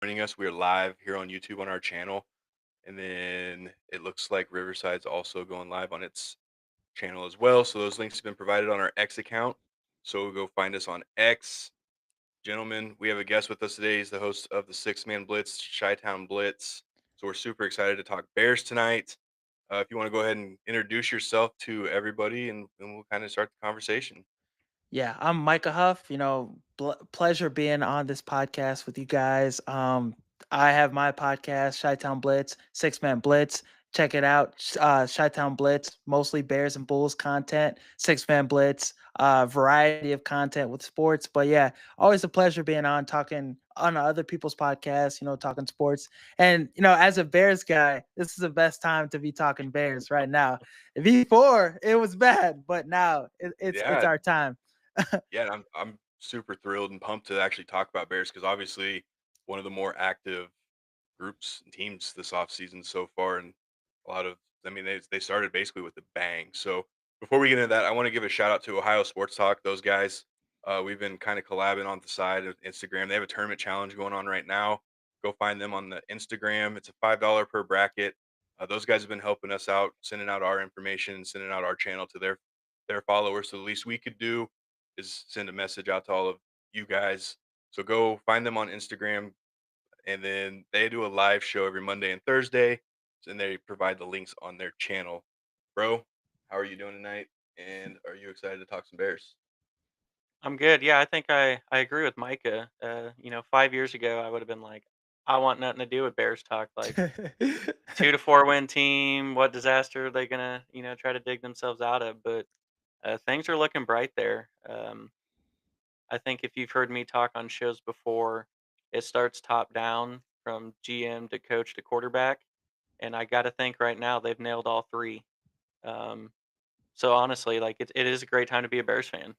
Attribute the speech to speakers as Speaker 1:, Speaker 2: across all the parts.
Speaker 1: joining us. We are live here on YouTube on our channel, and then it looks like Riverside's also going live on its channel as well. So those links have been provided on our X account. So go find us on X. Gentlemen, we have a guest with us today. He's the host of the Six Man Blitz, Chi-Town Blitz. So we're super excited to talk Bears tonight. If you want to go ahead and introduce yourself to everybody, and we'll kind of start the conversation.
Speaker 2: Yeah, I'm Micah Huff. Pleasure being on this podcast with you guys. I have my podcast, Chi-Town Blitz, Six Man Blitz. Check it out. Chi-Town Blitz, mostly Bears and Bulls content. Six Man Blitz, variety of content with sports. But yeah, always a pleasure being on talking on other people's podcasts. Talking sports. And as a Bears guy, this is the best time to be talking Bears right now. Before it was bad, but now it's
Speaker 1: Yeah,
Speaker 2: our time.
Speaker 1: yeah, and I'm super thrilled and pumped to actually talk about Bears because obviously one of the more active groups and teams this offseason so far, and a lot of I mean they started basically with a bang. So before we get into that, I want to give a shout out to Ohio Sports Talk. Those guys, we've been kind of collabing on the side of Instagram. They have a tournament challenge going on right now. Go find them on the Instagram. It's a $5 per bracket. Those guys have been helping us out, sending out our information, sending out our channel to their followers. So the least we could do is send a message out to all of you guys. So go find them on Instagram, and then they do a live show every Monday and Thursday, and they provide the links on their channel. Bro, how are you doing tonight? And are you excited to talk some Bears?
Speaker 3: I'm good. Yeah, I think I agree with Micah. 5 years ago, I would have been like, I want nothing to do with Bears talk. Like 2 to 4 win team. What disaster are they gonna, try to dig themselves out of? But things are looking bright there. I think if you've heard me talk on shows before, it starts top down from GM to coach to quarterback, and I got to think right now they've nailed all three. Um, so honestly, like it is a great time to be a Bears fan.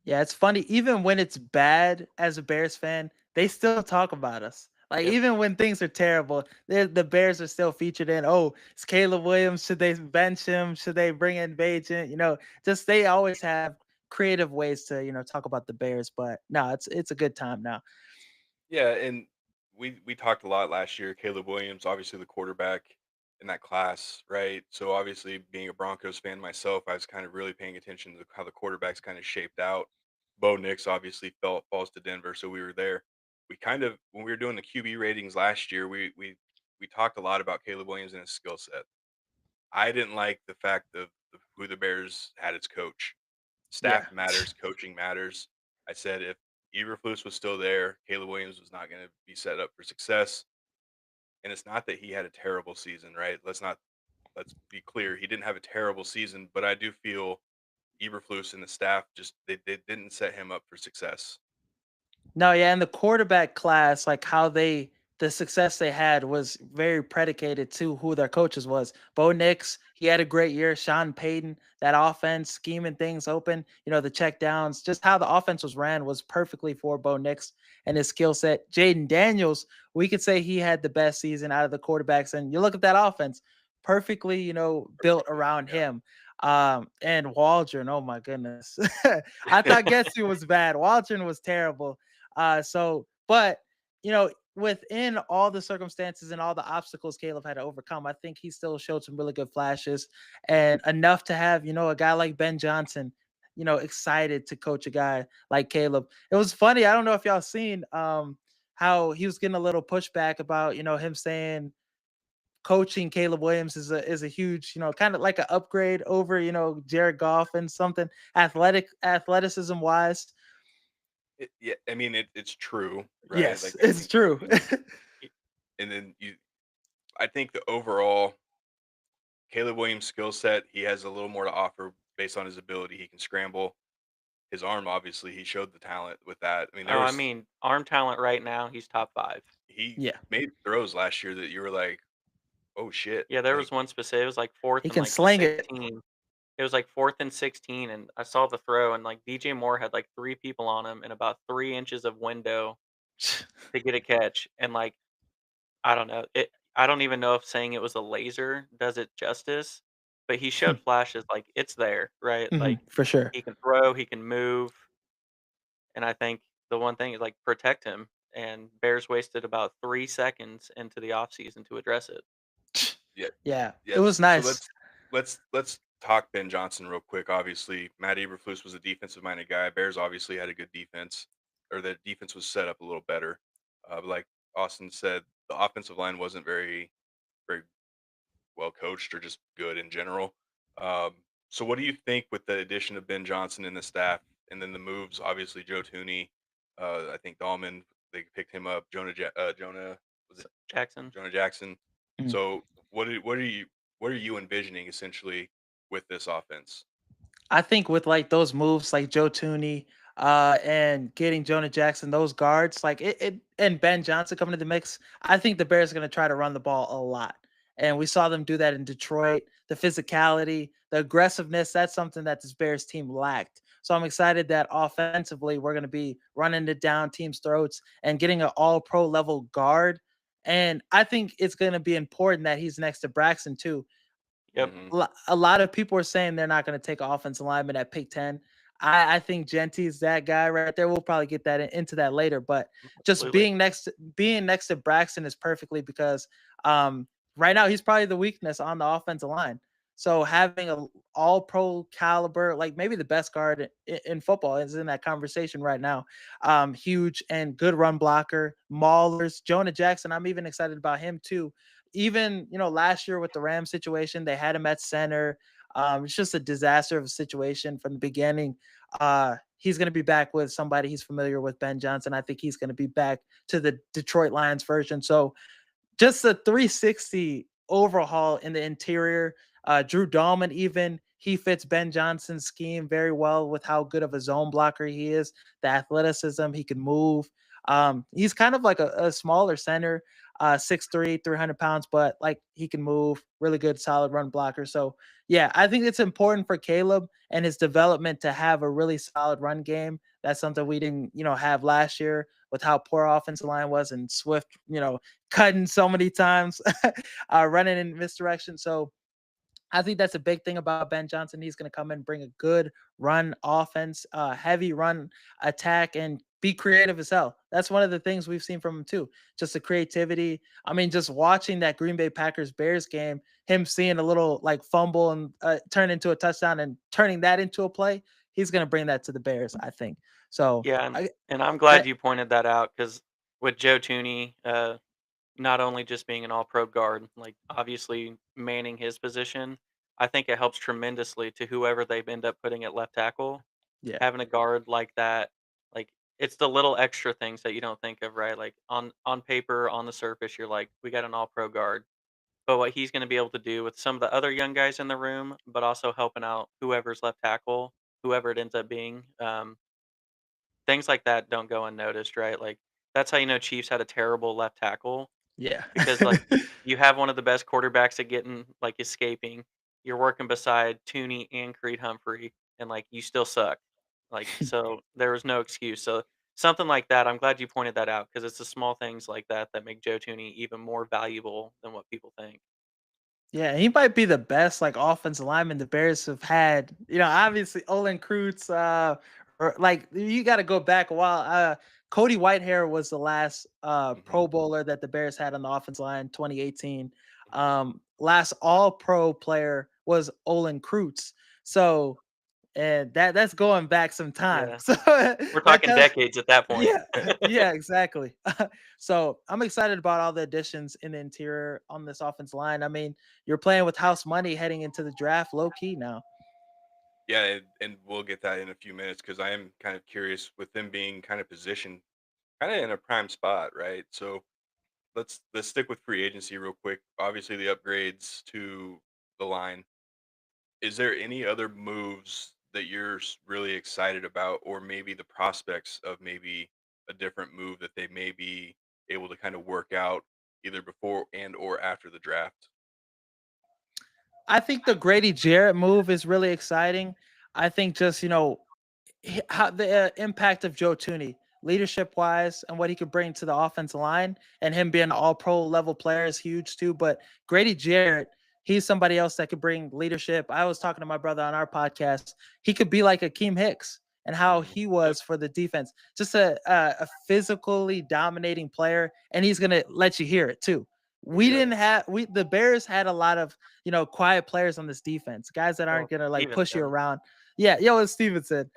Speaker 2: Yeah, it's funny. Even when it's bad as a Bears fan, they still talk about us. Like
Speaker 3: Yep.
Speaker 2: even when things are terrible, the Bears are still featured in. Oh, it's Caleb Williams. Should they bench him? Should they bring in Bajan? Just they always have creative ways to talk about the Bears. But no, it's a good time now.
Speaker 1: Yeah, and we talked a lot last year. Caleb Williams, obviously the quarterback in that class, right? So obviously being a Broncos fan myself, I was kind of really paying attention to how the quarterbacks kind of shaped out. Bo Nix obviously falls to Denver, so we were there. We kind of when we were doing the QB ratings last year, we talked a lot about Caleb Williams and his skill set. I didn't like the fact of who the Bears had as coach.
Speaker 2: Yeah.
Speaker 1: Staff matters, coaching matters. I said if Eberflus was still there, Caleb Williams was not going to be set up for success. And it's not that he had a terrible season, right? Let's be clear. He didn't have a terrible season, but I do feel Eberflus and the staff just they didn't set him up for success.
Speaker 2: No, yeah, and the quarterback class, like the success they had was very predicated to who their coaches was. Bo Nix, he had a great year. Sean Payton, that offense, scheming things open, the check downs, just how the offense was ran was perfectly for Bo Nix and his skill set. Jaden Daniels, we could say he had the best season out of the quarterbacks. And you look at that offense, perfectly, built
Speaker 1: Perfectly.
Speaker 2: around him. And Waldron, oh my goodness. I thought
Speaker 1: Yeah.
Speaker 2: Getsu was bad. Waldron was terrible. But within all the circumstances and all the obstacles Caleb had to overcome, I think he still showed some really good flashes and enough to have, a guy like Ben Johnson, excited to coach a guy like Caleb. It was funny. I don't know if y'all seen how he was getting a little pushback about, him saying coaching Caleb Williams is a huge, kind of like an upgrade over, Jared Goff and something athleticism wise.
Speaker 1: Yeah, I mean it's true, right?
Speaker 2: Yes,
Speaker 1: Like I
Speaker 2: it's
Speaker 1: think
Speaker 2: true.
Speaker 3: Y-
Speaker 1: and then you I think the overall Caleb Williams' skill set, he has a little more to offer based on his ability. He can scramble. His arm, obviously, he showed the talent with that. I mean, there
Speaker 3: Oh, I
Speaker 1: was
Speaker 3: mean, arm talent right now, he's top five.
Speaker 1: he
Speaker 2: Yeah.
Speaker 1: made throws last year that you were like, "Oh shit!"
Speaker 3: Yeah, there
Speaker 1: Like,
Speaker 3: was one specific. It was like fourth
Speaker 2: He
Speaker 3: and
Speaker 2: can
Speaker 3: like
Speaker 2: sling it.
Speaker 3: 16. It was like fourth and 16, and I saw the throw, and like DJ Moore had like three people on him and about 3 inches of window to get a catch. And like, I don't know. I don't even know if saying it was a laser does it justice, but he showed flashes like it's there, right? Like
Speaker 2: For sure.
Speaker 3: he can throw, he can move, and I think the one thing is like protect him. and Bears wasted about 3 seconds into the offseason to address it.
Speaker 1: Yeah,
Speaker 2: Yeah, it
Speaker 1: yes.
Speaker 2: was
Speaker 1: So
Speaker 2: nice.
Speaker 1: let's talk Ben Johnson real quick. Obviously, Matt Eberflus was a defensive minded guy. Bears obviously had a good defense, or the defense was set up a little better. But like Austin said, the offensive line wasn't very well coached or just good in general. So what do you think with the addition of Ben Johnson in the staff, and then the moves? Obviously, Joe Tooney, I think Dahlman, they picked him up. Jonah was it
Speaker 3: Jackson.
Speaker 1: Jonah Jackson.
Speaker 2: Mm.
Speaker 1: So what are you envisioning essentially with this offense?
Speaker 2: I think with like those moves, like Joe Tooney, and getting Jonah Jackson, those guards, like and Ben Johnson coming to the mix, I think the Bears are going to try to run the ball a lot. And we saw them do that in Detroit. The physicality, the aggressiveness, that's something that this Bears team lacked. So I'm excited that offensively we're going to be running it down teams' throats and getting an all pro level guard. And I think it's going to be important that he's next to Braxton too.
Speaker 3: Yep.
Speaker 1: Hmm.
Speaker 2: A lot of people are saying they're not going to take offensive lineman at pick 10. I think Genty's that guy right there. We'll probably get that into that later, but just
Speaker 3: Absolutely.
Speaker 2: being next to Braxton is perfectly because right now he's probably the weakness on the offensive line. So having a all pro caliber, like maybe the best guard in football is in that conversation right now. Huge and good run blocker, maulers, Jonah Jackson. I'm even excited about him too. Even, last year with the Rams situation, they had him at center. It's just a disaster of a situation from the beginning. He's going to be back with somebody he's familiar with, Ben Johnson. I think he's going to be back to the Detroit Lions version. So just a 360 overhaul in the interior. Drew Dahlman, even he fits Ben Johnson's scheme very well with how good of a zone blocker he is, the athleticism, he can move. He's kind of like a smaller center, 6'3", 300 pounds, but like he can move, really good, solid run blocker. So yeah, I think it's important for Caleb and his development to have a really solid run game. That's something we didn't, have last year with how poor offensive line was and Swift, cutting so many times, running in misdirection. So I think that's a big thing about Ben Johnson. He's going to come and bring a good run offense, heavy run attack, and be creative as hell. That's one of the things we've seen from him too. Just the creativity. I mean, just watching that Green Bay Packers Bears game, him seeing a little like fumble and turn into a touchdown and turning that into a play, he's going to bring that to the Bears, I think. So
Speaker 3: Yeah, and
Speaker 2: I,
Speaker 3: and I'm
Speaker 2: I
Speaker 3: glad you pointed that out because with Joe Tooney, not only just being an all-pro guard, like obviously manning his position, I think it helps tremendously to whoever they end up putting at left tackle.
Speaker 2: yeah,
Speaker 3: Having a guard like that, like it's the little extra things that you don't think of, right? Like on paper, on the surface, you're like, we got an all-pro guard. But what he's going to be able to do with some of the other young guys in the room, but also helping out whoever's left tackle, whoever it ends up being, things like that don't go unnoticed, right? Like that's how you know Chiefs had a terrible left tackle
Speaker 2: yeah.
Speaker 3: because like you have one of the best quarterbacks at getting like escaping. You're working beside Tooney and Creed Humphrey, and like you still suck. Like so, there was no excuse. So something like that. I'm glad you pointed that out because it's the small things like that that make Joe Tooney even more valuable than what people think.
Speaker 2: Yeah, he might be the best like offensive lineman the Bears have had. Obviously Olin Kreutz, or like you got to go back a while. Cody Whitehair was the last
Speaker 1: Hmm.
Speaker 2: Pro Bowler that the Bears had on the offensive line, 2018. Last All Pro player was Olin Kreutz. So, and that's going back some time.
Speaker 3: Yeah,
Speaker 2: So
Speaker 3: we're
Speaker 2: that
Speaker 3: talking
Speaker 2: tells
Speaker 3: decades at that point.
Speaker 2: yeah, yeah, exactly. So I'm excited about all the additions in the interior on this offense line. I mean, you're playing with house money heading into the draft, low key now.
Speaker 1: Yeah, and we'll get that in a few minutes because I am kind of curious with them being kind of positioned, kind of in a prime spot, right? So let's stick with free agency real quick. Obviously, the upgrades to the line. Is there any other moves that you're really excited about, or maybe the prospects of maybe a different move that they may be able to kind of work out either before and or after the draft?
Speaker 2: I think the Grady Jarrett move is really exciting. I think just how the impact of Joe Tooney, leadership wise, and what he could bring to the offensive line, and him being an all pro level player is huge too. But Grady Jarrett, he's somebody else that could bring leadership. I was talking to my brother on our podcast. He could be like Akeem Hicks. and how
Speaker 1: Mhm.
Speaker 2: he
Speaker 1: Yep.
Speaker 2: was for the defense. Just a physically dominating player, and he's gonna let you hear it too. We
Speaker 1: Yep.
Speaker 2: didn't have we the Bears had a lot of quiet players on this defense, guys that aren't
Speaker 3: Well,
Speaker 2: gonna like push you
Speaker 3: Stevenson.
Speaker 2: around. Yeah, yo, as Stevenson.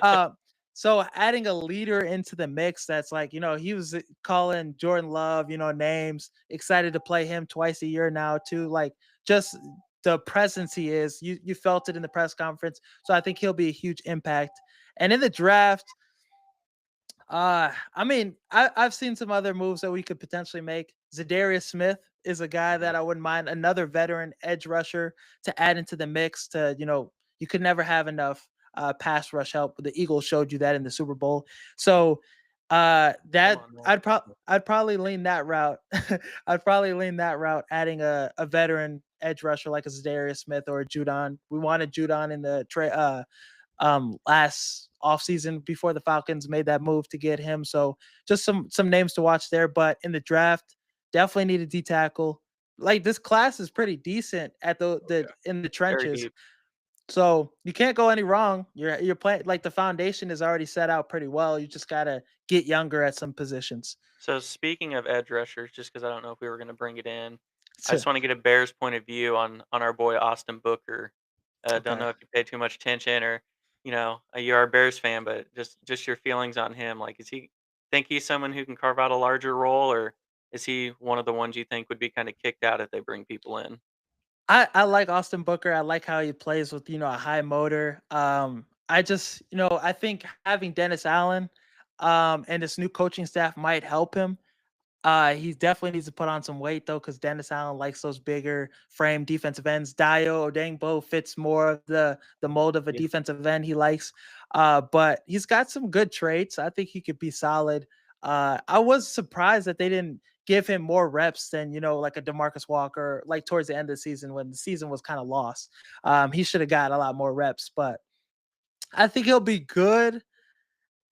Speaker 2: uh, so adding a leader into the mix that's like, he was calling Jordan Love, names, excited to play him twice a year now too. Like just the presence he is, you felt it in the press conference. So I think he'll be a huge impact. And in the draft, I mean, I've seen some other moves that we could potentially make. Zadarius Smith is a guy
Speaker 1: Mhm.
Speaker 2: that I wouldn't mind, another veteran edge rusher to add into the mix. You could never have enough pass rush help. The Eagles showed you that in the Super Bowl. So
Speaker 3: Come
Speaker 2: that
Speaker 3: on, man.
Speaker 2: I'd probably lean that route. I'd probably lean that route, adding a veteran edge rusher like a Zadarius Smith or a Judon. We wanted Judon in the last offseason before the Falcons made that move to get him. So just some names to watch there. But in the draft, definitely need a D tackle. Like this class is pretty decent at
Speaker 1: Oh
Speaker 2: the
Speaker 1: yeah.
Speaker 2: in the
Speaker 3: Very
Speaker 2: trenches.
Speaker 3: deep.
Speaker 2: So you can't go any wrong. You're playing like the foundation is already set out pretty well. You just gotta get younger at some positions.
Speaker 3: So speaking of edge rushers, just because I don't know if we were going to bring it in, I just want to get a Bears point of view on our boy Austin Booker. Don't
Speaker 2: Okay.
Speaker 3: know if you pay too much attention or you are a Bears fan, but just your feelings on him. Like, is he think he's someone who can carve out a larger role, or is he one of the ones you think would be kind of kicked out if they bring people in?
Speaker 2: I like Austin Booker. I like how he plays with, a high motor. I just, I think having Dennis Allen and this new coaching staff might help him. He definitely needs to put on some weight though, because Dennis Allen likes those bigger frame defensive ends. Dio Odengbo fits more of the mold of a
Speaker 3: Yeah.
Speaker 2: defensive end he likes. But he's got some good traits. I think he could be solid. I was surprised that they didn't give him more reps than like a Demarcus Walker, like towards the end of the season when the season was kind of lost. He should have got a lot more reps, but I think he'll be good.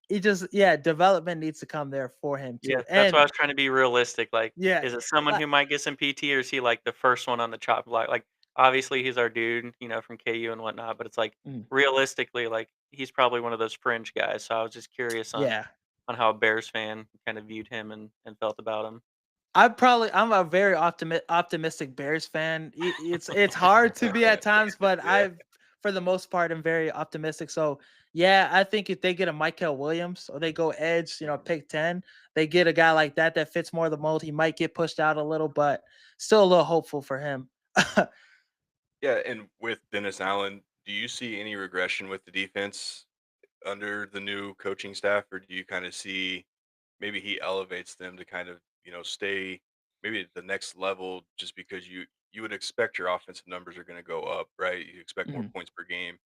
Speaker 2: He just, yeah, development needs to come there for him
Speaker 3: Yeah,
Speaker 2: too.
Speaker 3: that's why I
Speaker 2: And
Speaker 3: was trying to be realistic. Like,
Speaker 2: yeah,
Speaker 3: is it someone
Speaker 2: like,
Speaker 3: who might get some PT, or is he like the first one on the chop block? Like, obviously he's our dude, from KU and whatnot, but it's like
Speaker 2: mm,
Speaker 3: realistically, like he's probably one of those fringe guys. So I was just curious
Speaker 2: yeah.
Speaker 3: on how a Bears fan kind of viewed him and felt about him.
Speaker 2: I'm a very optimistic Bears fan. It's hard to be at times, but
Speaker 1: Yeah.
Speaker 2: for the most part, I'm very optimistic. So yeah, I think if they get a Michael Williams or they go edge,
Speaker 1: Mhm.
Speaker 2: pick 10, they get a guy like that fits more of the mold. He might get pushed out a little, but still a little hopeful for him.
Speaker 1: Yeah, and with Dennis Allen, do you see any regression with the defense under the new coaching staff, or do you kind of see maybe he elevates them to kind of stay maybe at the next level just because you would expect your offensive numbers are going to go up, right? You expect more
Speaker 2: Mhm.
Speaker 1: points per game.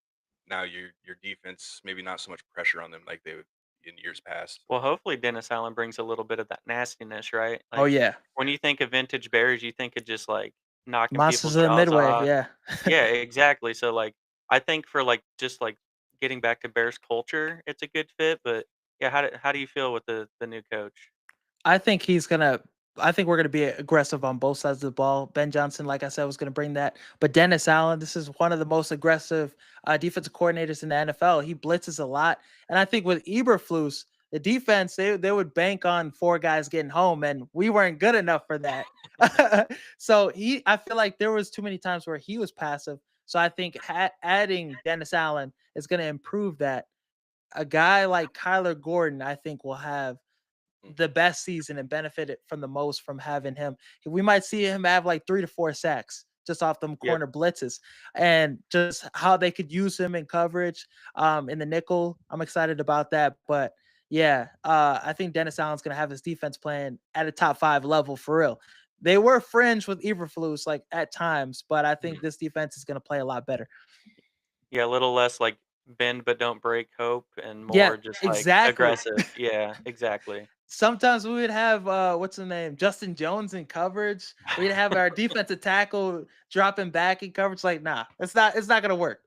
Speaker 1: Now your defense maybe not so much pressure on them like they would in years past.
Speaker 3: Well, hopefully Dennis Allen brings a little bit of that nastiness, right?
Speaker 2: Oh
Speaker 3: Like
Speaker 2: yeah,
Speaker 3: when you think of vintage Bears, you think of just like knocking
Speaker 2: Monsters
Speaker 3: people's
Speaker 2: of the
Speaker 3: jaws
Speaker 2: Midway.
Speaker 3: off.
Speaker 2: Yeah.
Speaker 3: Yeah, exactly. So like I think for like just like getting back to Bears culture, it's a good fit. But yeah, how do you feel with the new coach?
Speaker 2: I think he's gonna. I think we're gonna be aggressive on both sides of the ball. Ben Johnson, like I said, was gonna bring that, but Dennis Allen, this is one of the most aggressive defensive coordinators in the NFL. He blitzes a lot, and I think with Eberflus, the defense they would bank on four guys getting home, and we weren't good enough for that. So I feel like there was too many times where he was passive. So I think adding Dennis Allen is gonna improve that. A guy like Kyler Gordon, I think, will have
Speaker 1: Mm.
Speaker 2: the best season and benefited from the most from having him. We might see him have like 3 to 4 sacks just off them
Speaker 3: Yep.
Speaker 2: corner blitzes and just how they could use him in coverage in the nickel. I'm excited about that. But yeah, I think Dennis Allen's gonna have his defense playing at a top 5 level for real. They were fringe with Eberflus like at times, but I think
Speaker 1: Mhm.
Speaker 2: this defense is gonna play a lot better.
Speaker 3: Yeah, a little less like bend but don't break hope and
Speaker 2: Yeah,
Speaker 3: more just like
Speaker 2: exactly.
Speaker 3: aggressive. Yeah, exactly.
Speaker 2: Sometimes we would have what's the name? Justin Jones in coverage. We'd have our defensive tackle dropping back in coverage. Like, nah, it's not gonna work.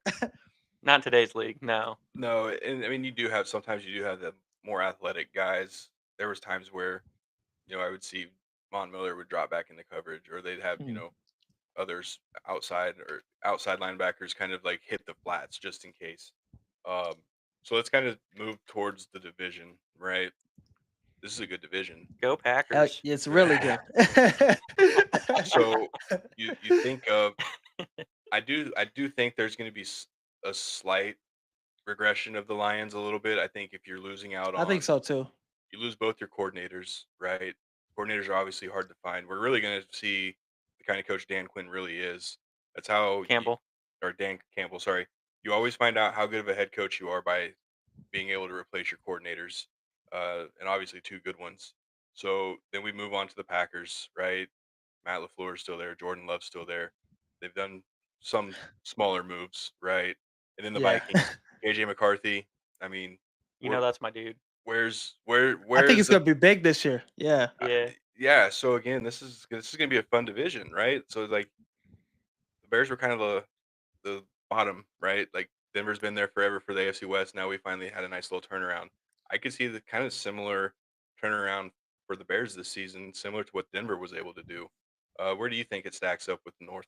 Speaker 3: Not in today's league, no.
Speaker 1: No, and I mean you do have sometimes you do have the more athletic guys. There was times where I would see Von Miller would drop back into coverage, or they'd have
Speaker 2: Mm,
Speaker 1: others outside or outside linebackers kind of like hit the flats just in case. Um, So let's kind of move towards the division, right? This is a good division.
Speaker 3: Go
Speaker 2: Hell,
Speaker 3: Packers.
Speaker 2: it's really good.
Speaker 1: So you think of I do think there's going to be a slight regression of the Lions a little bit. I think if you're losing out
Speaker 2: I think
Speaker 1: on
Speaker 2: so too.
Speaker 1: you lose both your coordinators, right? Coordinators are obviously hard to find. We're really going to see the kind of coach Dan Quinn really is. That's how you,
Speaker 3: Campbell.
Speaker 1: or Dan Campbell, sorry. You always find out how good of a head coach you are by being able to replace your coordinators, and obviously two good ones. So then we move on to the Packers, right? Matt LaFleur is still there. Jordan Love's still there. They've done some smaller moves, right? And then the
Speaker 2: Yeah.
Speaker 1: Vikings, AJ McCarthy. I mean,
Speaker 3: You know
Speaker 1: where,
Speaker 3: that's my dude.
Speaker 2: I think
Speaker 1: where's
Speaker 2: it's
Speaker 1: the
Speaker 2: gonna be big this year. Yeah.
Speaker 3: Yeah.
Speaker 1: yeah? So again, this is gonna be a fun division, right? So like the Bears were kind of the bottom, right? Like Denver's been there forever for the AFC West. Now we finally had a nice little turnaround. I could see the kind of similar turnaround for the Bears this season, similar to what Denver was able to do. Where do you think it stacks up with the North?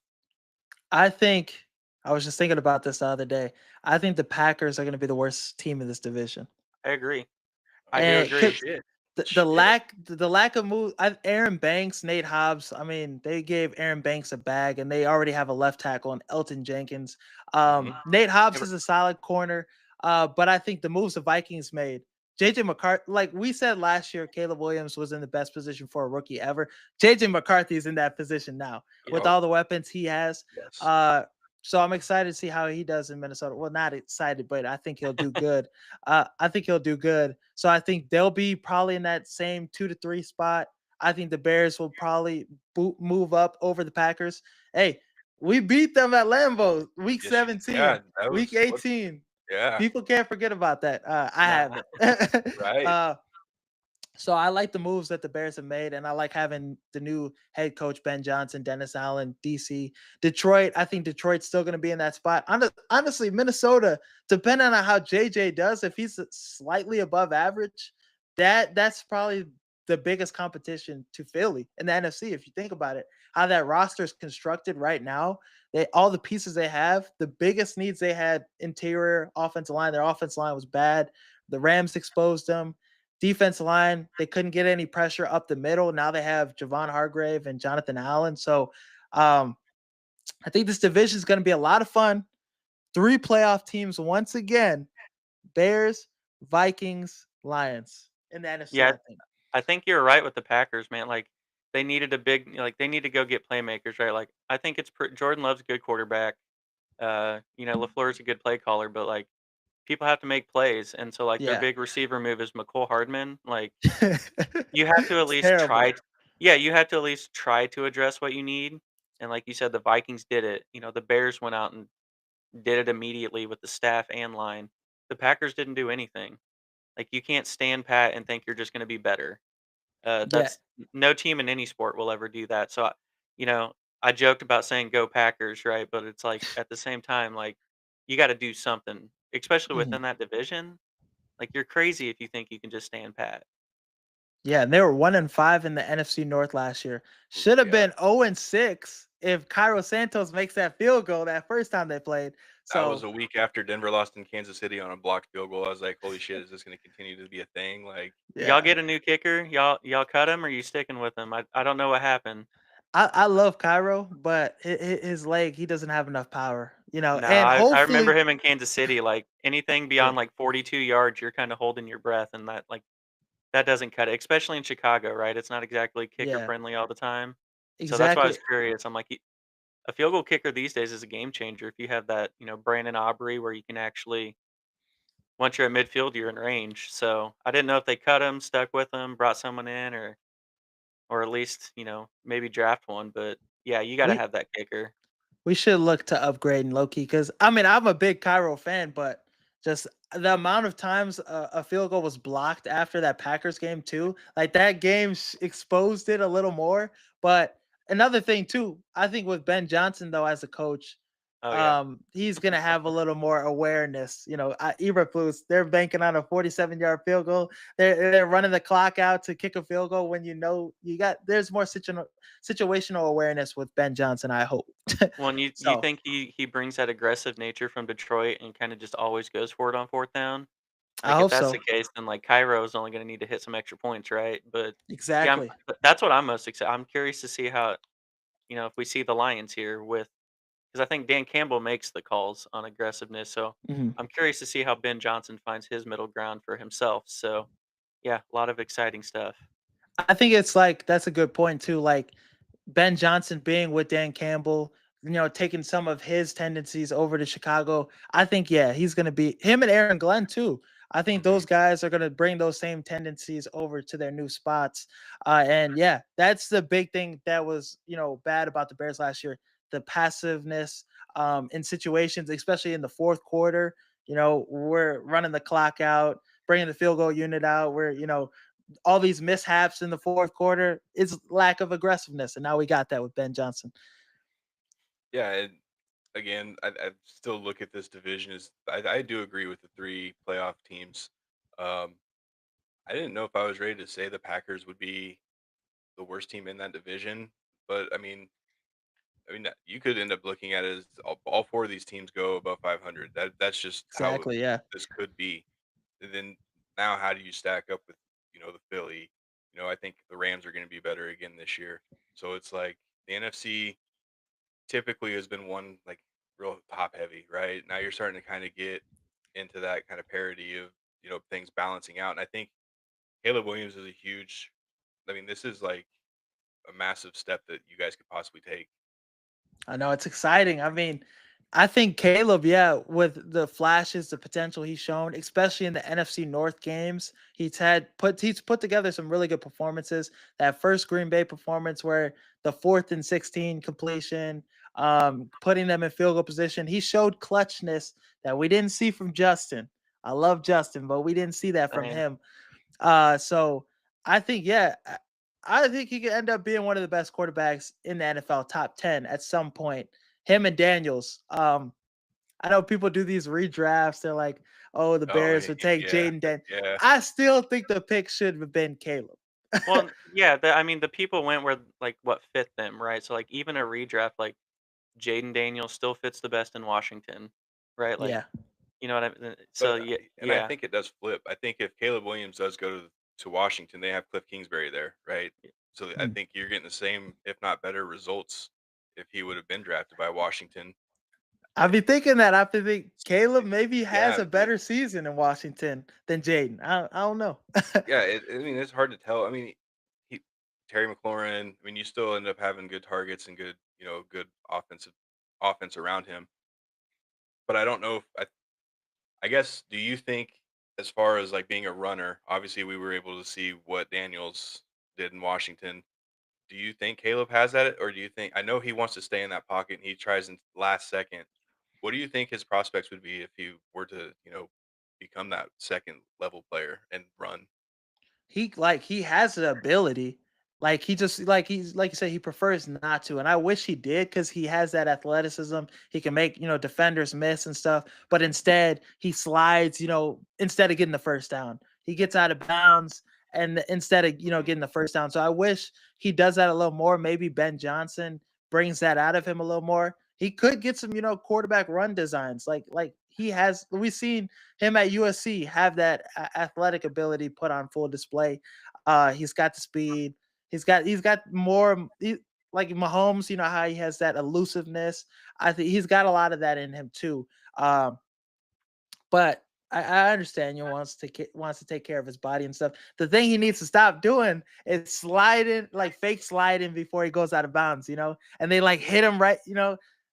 Speaker 2: I think I was just thinking about this the other day. I think the Packers are gonna be the worst team in this division.
Speaker 3: I agree. I do
Speaker 2: And
Speaker 3: agree.
Speaker 2: because
Speaker 1: Shit,
Speaker 2: the
Speaker 1: shit.
Speaker 2: lack of move, Aaron Banks, Nate Hobbs. I mean, they gave Aaron Banks a bag, and they already have a left tackle in Elton Jenkins.
Speaker 1: Hmm.
Speaker 2: Nate Hobbs
Speaker 3: Never-
Speaker 2: is a solid corner, but I think the moves the Vikings made. JJ McCarthy, like we said last year, Caleb Williams was in the best position for a rookie ever. JJ McCarthy is in that position now with
Speaker 3: Yeah.
Speaker 1: Oh
Speaker 2: all the weapons he has.
Speaker 1: yes.
Speaker 2: Uh, so I'm excited to see how he does in Minnesota. Well, not excited, but I think he'll do good. I think he'll do good. So I think they'll be probably in that same 2 to 3 spot. I think the Bears will probably move up over the Packers. Hey, we beat them at Lambeau week
Speaker 1: Yes, yeah,
Speaker 2: 17,
Speaker 1: that
Speaker 2: week
Speaker 1: was what.
Speaker 2: 18.
Speaker 1: Yeah,
Speaker 2: People can't forget about that. I
Speaker 3: Nah.
Speaker 2: haven't.
Speaker 1: right.
Speaker 2: So I like the moves that the Bears have made, and I like having the new head coach Ben Johnson, Dennis Allen, DC, Detroit. I think Detroit's still going to be in that spot. Honestly, Minnesota, depending on how JJ does, if he's slightly above average, that's probably the biggest competition to Philly in the NFC. If you think about it, how that roster is constructed right now, they all the pieces they have, the biggest needs they had interior offensive line. Their offensive line was bad. The Rams exposed them. Defensive line, they couldn't get any pressure up the middle. Now they have Javon Hargrave and Jonathan Allen. So um, I think this division is going to be a lot of fun. 3 playoff teams once again: Bears, Vikings, Lions in the NFC.
Speaker 3: Yeah,
Speaker 2: I think.
Speaker 3: I think you're right with the Packers, man. Like they needed a big, like they need to go get playmakers, right? Like I think Jordan Love's a good quarterback. Lafleur's a good play caller, but like people have to make plays, and so like their
Speaker 2: Yeah,
Speaker 3: big receiver move is McCole Hardman. Like you have to at
Speaker 2: it's
Speaker 3: least
Speaker 2: terrible.
Speaker 3: try. Yeah, you have to at least try to address what you need. And like you said, the Vikings did it. The Bears went out and did it immediately with the staff and line. The Packers didn't do anything. Like you can't stand pat and think you're just going to be better.
Speaker 2: Yeah,
Speaker 3: That's no team in any sport will ever do that. So, you know, I joked about saying "Go Packers," right? But it's like at the same time, like you got to do something, especially
Speaker 2: mhm.
Speaker 3: within that division. Like you're crazy if you think you can just stand pat.
Speaker 2: Yeah, and they were 1-5 in the NFC North last year. Should have
Speaker 1: Yeah,
Speaker 2: been 0-6 if Cairo Santos makes that field goal that first time they played.
Speaker 1: that was
Speaker 2: So
Speaker 1: a week after Denver lost in Kansas City on a blocked field goal. I was like, holy shit, is this going to continue to be a thing? Like,
Speaker 3: Y'all
Speaker 2: yeah,
Speaker 3: get a new kicker. Y'all cut him, or you sticking with him? I don't know what happened.
Speaker 2: I love Cairo, but his leg, he doesn't have enough power,
Speaker 3: No,
Speaker 2: and
Speaker 3: I remember
Speaker 2: hopefully,
Speaker 3: him in Kansas City. Like anything
Speaker 2: yeah,
Speaker 3: beyond like 42 yards, you're kind of holding your breath, and that doesn't cut it. Especially in Chicago, right? It's not exactly kicker
Speaker 2: yeah,
Speaker 3: friendly all the time. So that's why I was
Speaker 2: exactly.
Speaker 3: curious. I'm like, a field goal kicker these days is a game changer. If you have that, Brandon Aubrey, where you can actually once you're at midfield, you're in range. So I didn't know if they cut him, stuck with him, brought someone in, or at least maybe draft one. But yeah, you got to
Speaker 2: We
Speaker 3: have that kicker.
Speaker 2: we should look to upgrade in Loki because I mean I'm a big Cairo fan, but just the amount of times a field goal was blocked after that Packers game too, like that game exposed it a little more. But another thing too, I think with Ben Johnson though as a coach,
Speaker 3: Oh yeah.
Speaker 2: he's gonna have a little more awareness. Eberflus, they're banking on a 47-yard field goal. They're running the clock out to kick a field goal when you got there's more situational awareness with Ben Johnson, I hope.
Speaker 3: Well, and you
Speaker 2: So
Speaker 3: think he brings that aggressive nature from Detroit and kind of just always goes for it on fourth down?
Speaker 2: I
Speaker 3: Like, if
Speaker 2: hope
Speaker 3: that's the
Speaker 2: so.
Speaker 3: case, then, like, Cairo is only gonna need to hit some extra points, right? But, yeah,
Speaker 2: Exactly.
Speaker 3: that's what I'm most excited. I'm curious to see how, if we see the Lions here with, because I think Dan Campbell makes the calls on aggressiveness, so
Speaker 2: Mhm.
Speaker 3: I'm curious to see how Ben Johnson finds his middle ground for himself. So, yeah, a lot of exciting stuff.
Speaker 2: I think it's like that's a good point too. Like Ben Johnson being with Dan Campbell, taking some of his tendencies over to Chicago. I think, yeah, he's going to be him and Aaron Glenn too. I think
Speaker 1: Mhm.
Speaker 2: those guys are going to bring those same tendencies over to their new spots. And yeah, that's the big thing that was, bad about the Bears last year, the passiveness in situations, especially in the fourth quarter. We're running the clock out, bringing the field goal unit out. We're, all these mishaps in the fourth quarter is lack of aggressiveness, and now we got that with Ben Johnson.
Speaker 1: Yeah, and again, I still look at this division as I do agree with the 3 playoff teams. Um, I didn't know if I was ready to say the Packers would be the worst team in that division, but I mean, you could end up looking at it as all 4 of these teams go above 500. That's just how
Speaker 2: Exactly. Yeah.
Speaker 1: this could be. And then now how do you stack up with, the Philly? I think the Rams are going to be better again this year. So it's like the NFC typically has been one like real top heavy, right? Now you're starting to kind of get into that kind of parity of, things balancing out. And I think Caleb Williams is a huge, I mean, this is like a massive step that you guys could possibly take.
Speaker 2: I know it's exciting. I mean, I think Caleb, yeah, with the flashes, the potential he's shown, especially in the NFC North games, he's put together some really good performances. That first Green Bay performance where the 4th and 16 completion, putting them in field goal position, he showed clutchness that we didn't see from Justin. I love Justin, but we didn't see that from
Speaker 3: Same.
Speaker 2: him. So I think, yeah, I think he could end up being one of the best quarterbacks in the NFL, top 10 at some point. Him and Daniels. I know people do these redrafts. They're like, oh, the
Speaker 1: Oh,
Speaker 2: Bears would take
Speaker 1: yeah,
Speaker 2: Jaden Dan.
Speaker 1: yeah.
Speaker 2: I still think the pick should have been Caleb.
Speaker 3: Well, yeah, I mean, the people went where, like, what fit them, right? So, like, even a redraft, like, Jaden Daniels still fits the best in Washington, right? Like,
Speaker 2: Yeah.
Speaker 3: you know what I mean? So,
Speaker 1: But
Speaker 3: yeah,
Speaker 1: and I
Speaker 3: yeah,
Speaker 1: think it does flip. I think if Caleb Williams does go to Washington, they have Cliff Kingsbury there, right? So I
Speaker 2: Mm.
Speaker 1: think you're getting the same, if not better, results if he would have been drafted by Washington.
Speaker 2: I've been thinking that. I think Caleb maybe has
Speaker 1: Yeah,
Speaker 2: a better season in Washington than Jaden. I don't know.
Speaker 1: yeah. I mean, it's hard to tell. I mean, he Terry McLaurin. I mean, you still end up having good targets and good, good offense around him. But I don't know if I guess, do you think as far as like being a runner, obviously we were able to see what Daniels did in Washington. Do you think Caleb has that, or do you think I know he wants to stay in that pocket and he tries in last second. What do you think his prospects would be if he were to, become that second level player and run?
Speaker 2: He has the ability. Like he just he's like you said, he prefers not to. And I wish he did because he has that athleticism. He can make, defenders miss and stuff. But instead, he slides, instead of getting the first down. He gets out of bounds and instead of,
Speaker 1: Mhm.
Speaker 2: getting the first down. So I wish he does that a little more. Maybe Ben Johnson brings that out of him a little more. He could get some, quarterback run designs. Like he has we've seen him at USC have that athletic ability put on full display. He's got the speed. He's got more like Mahomes. You know how he has that elusiveness. I think he's got a lot of that in him too. Um, but I understand wants to take care of his body and stuff. The thing he needs to stop doing is sliding like fake sliding before he goes out of bounds. And they like hit him right.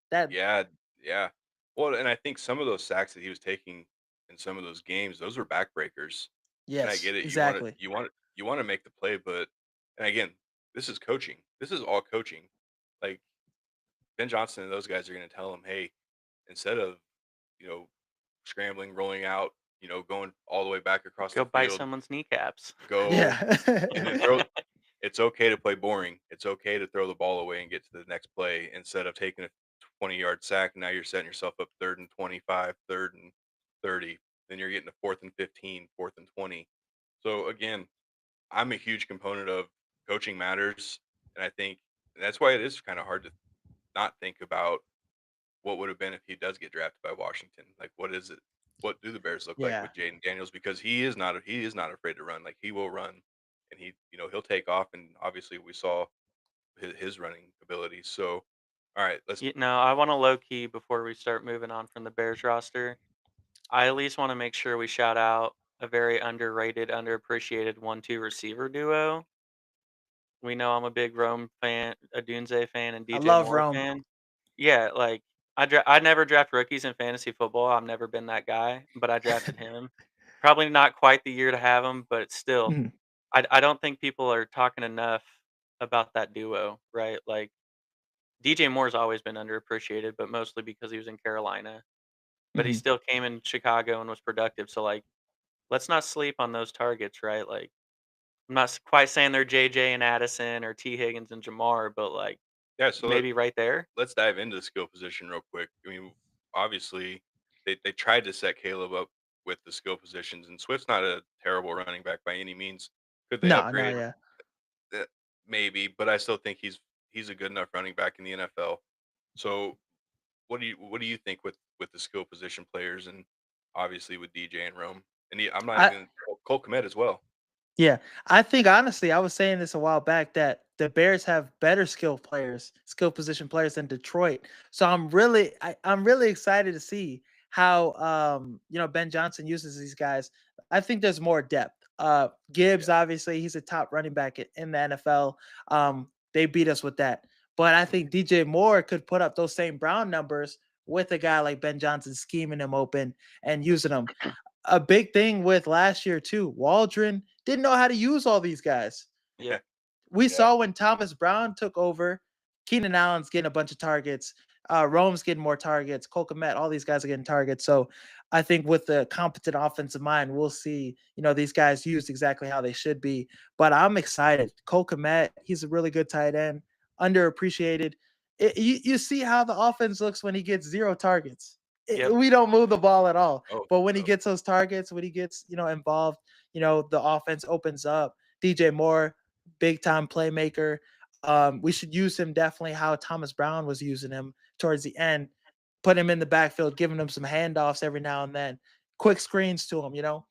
Speaker 2: That
Speaker 1: Yeah, yeah. Well, and I think some of those sacks that he was taking in some of those games, those were backbreakers. And I
Speaker 2: yes,
Speaker 1: get it.
Speaker 2: exactly.
Speaker 1: You want to make the play, but and again, this is coaching. This is all coaching. Like Ben Johnson and those guys are going to tell him, hey, instead of you know scrambling, rolling out, going all the way back across
Speaker 3: go
Speaker 1: the
Speaker 3: bite
Speaker 1: field,
Speaker 3: someone's kneecaps.
Speaker 1: go
Speaker 2: Yeah.
Speaker 1: throw. It's okay to play boring. It's okay to throw the ball away and get to the next play instead of taking a 20-yard sack. Now you're setting yourself up 3rd and 25, 3rd and 30. Then you're getting a 4th and 15, 4th and 20. So again, I'm a huge component of coaching matters, and I think that's why it is kind of hard to not think about what would have been if he does get drafted by Washington. Like, what is it? what do the Bears look like
Speaker 2: Yeah.
Speaker 1: with Jaden Daniels because he is not afraid to run. Like he will run, and he'll take off. And obviously, we saw his running abilities. So, all right, let's.
Speaker 3: I want to low key before we start moving on from the Bears roster. I at least want to make sure we shout out a very underrated, underappreciated 1-2 receiver duo. We know I'm a big Rome fan, a Dunze fan, and
Speaker 2: I
Speaker 3: DJ
Speaker 2: love
Speaker 3: Moore
Speaker 2: Rome.
Speaker 3: fan. Yeah, like I never draft rookies in fantasy football. I've never been that guy, but I drafted him. Probably not quite the year to have him, but still,
Speaker 2: Mhm.
Speaker 3: I don't think people are talking enough about that duo, right? Like DJ Moore's always been underappreciated, but mostly because he was in Carolina. But he
Speaker 2: Mhm.
Speaker 3: still came in Chicago and was productive. So like, let's not sleep on those targets, right? Like, I'm not quite saying they're JJ and Addison or T Higgins and Jamar, but like
Speaker 1: Yeah, so
Speaker 3: maybe right there.
Speaker 1: let's dive into the skill position real quick. I mean, obviously, they tried to set Caleb up with the skill positions, and Swift's not a terrible running back by any means. Could they
Speaker 2: No, no,
Speaker 1: upgrade?
Speaker 2: yeah.
Speaker 1: Maybe, but I still think he's a good enough running back in the NFL. So, what do you think with the skill position players, and obviously with DJ and Rome, and I'm not
Speaker 2: I
Speaker 1: even Cole Kmet as well.
Speaker 2: Yeah, I think honestly, I was saying this a while back that the Bears have better skill position players than Detroit. So I'm really excited to see how Ben Johnson uses these guys. I think there's more depth.
Speaker 1: Yeah,
Speaker 2: Gibbs, obviously, he's a top running back in the NFL. They beat us with that. But I think DJ Moore could put up those same Brown numbers with a guy like Ben Johnson scheming him open and using them. A big thing with last year too. Waldron didn't know how to use all these guys.
Speaker 1: yeah,
Speaker 3: Yep.
Speaker 2: We
Speaker 1: yeah.
Speaker 2: saw when Thomas Brown took over, Keenan Allen's getting a bunch of targets. Rome's getting more targets. Cole Kmet, all these guys are getting targets. So I think with the competent offensive mind, we'll see, these guys used exactly how they should be. But I'm excited. Cole Kmet, he's a really good tight end, underappreciated. You see how the offense looks when he gets 0 targets.
Speaker 3: Yep.
Speaker 2: We don't move the ball at all.
Speaker 1: Oh,
Speaker 2: But when he
Speaker 1: no.
Speaker 2: gets those targets, when he gets, involved, the offense opens up. DJ Moore, big time playmaker. We should use him definitely how Thomas Brown was using him towards the end. Put him in the backfield, giving him some handoffs every now and then, quick screens to him. I'm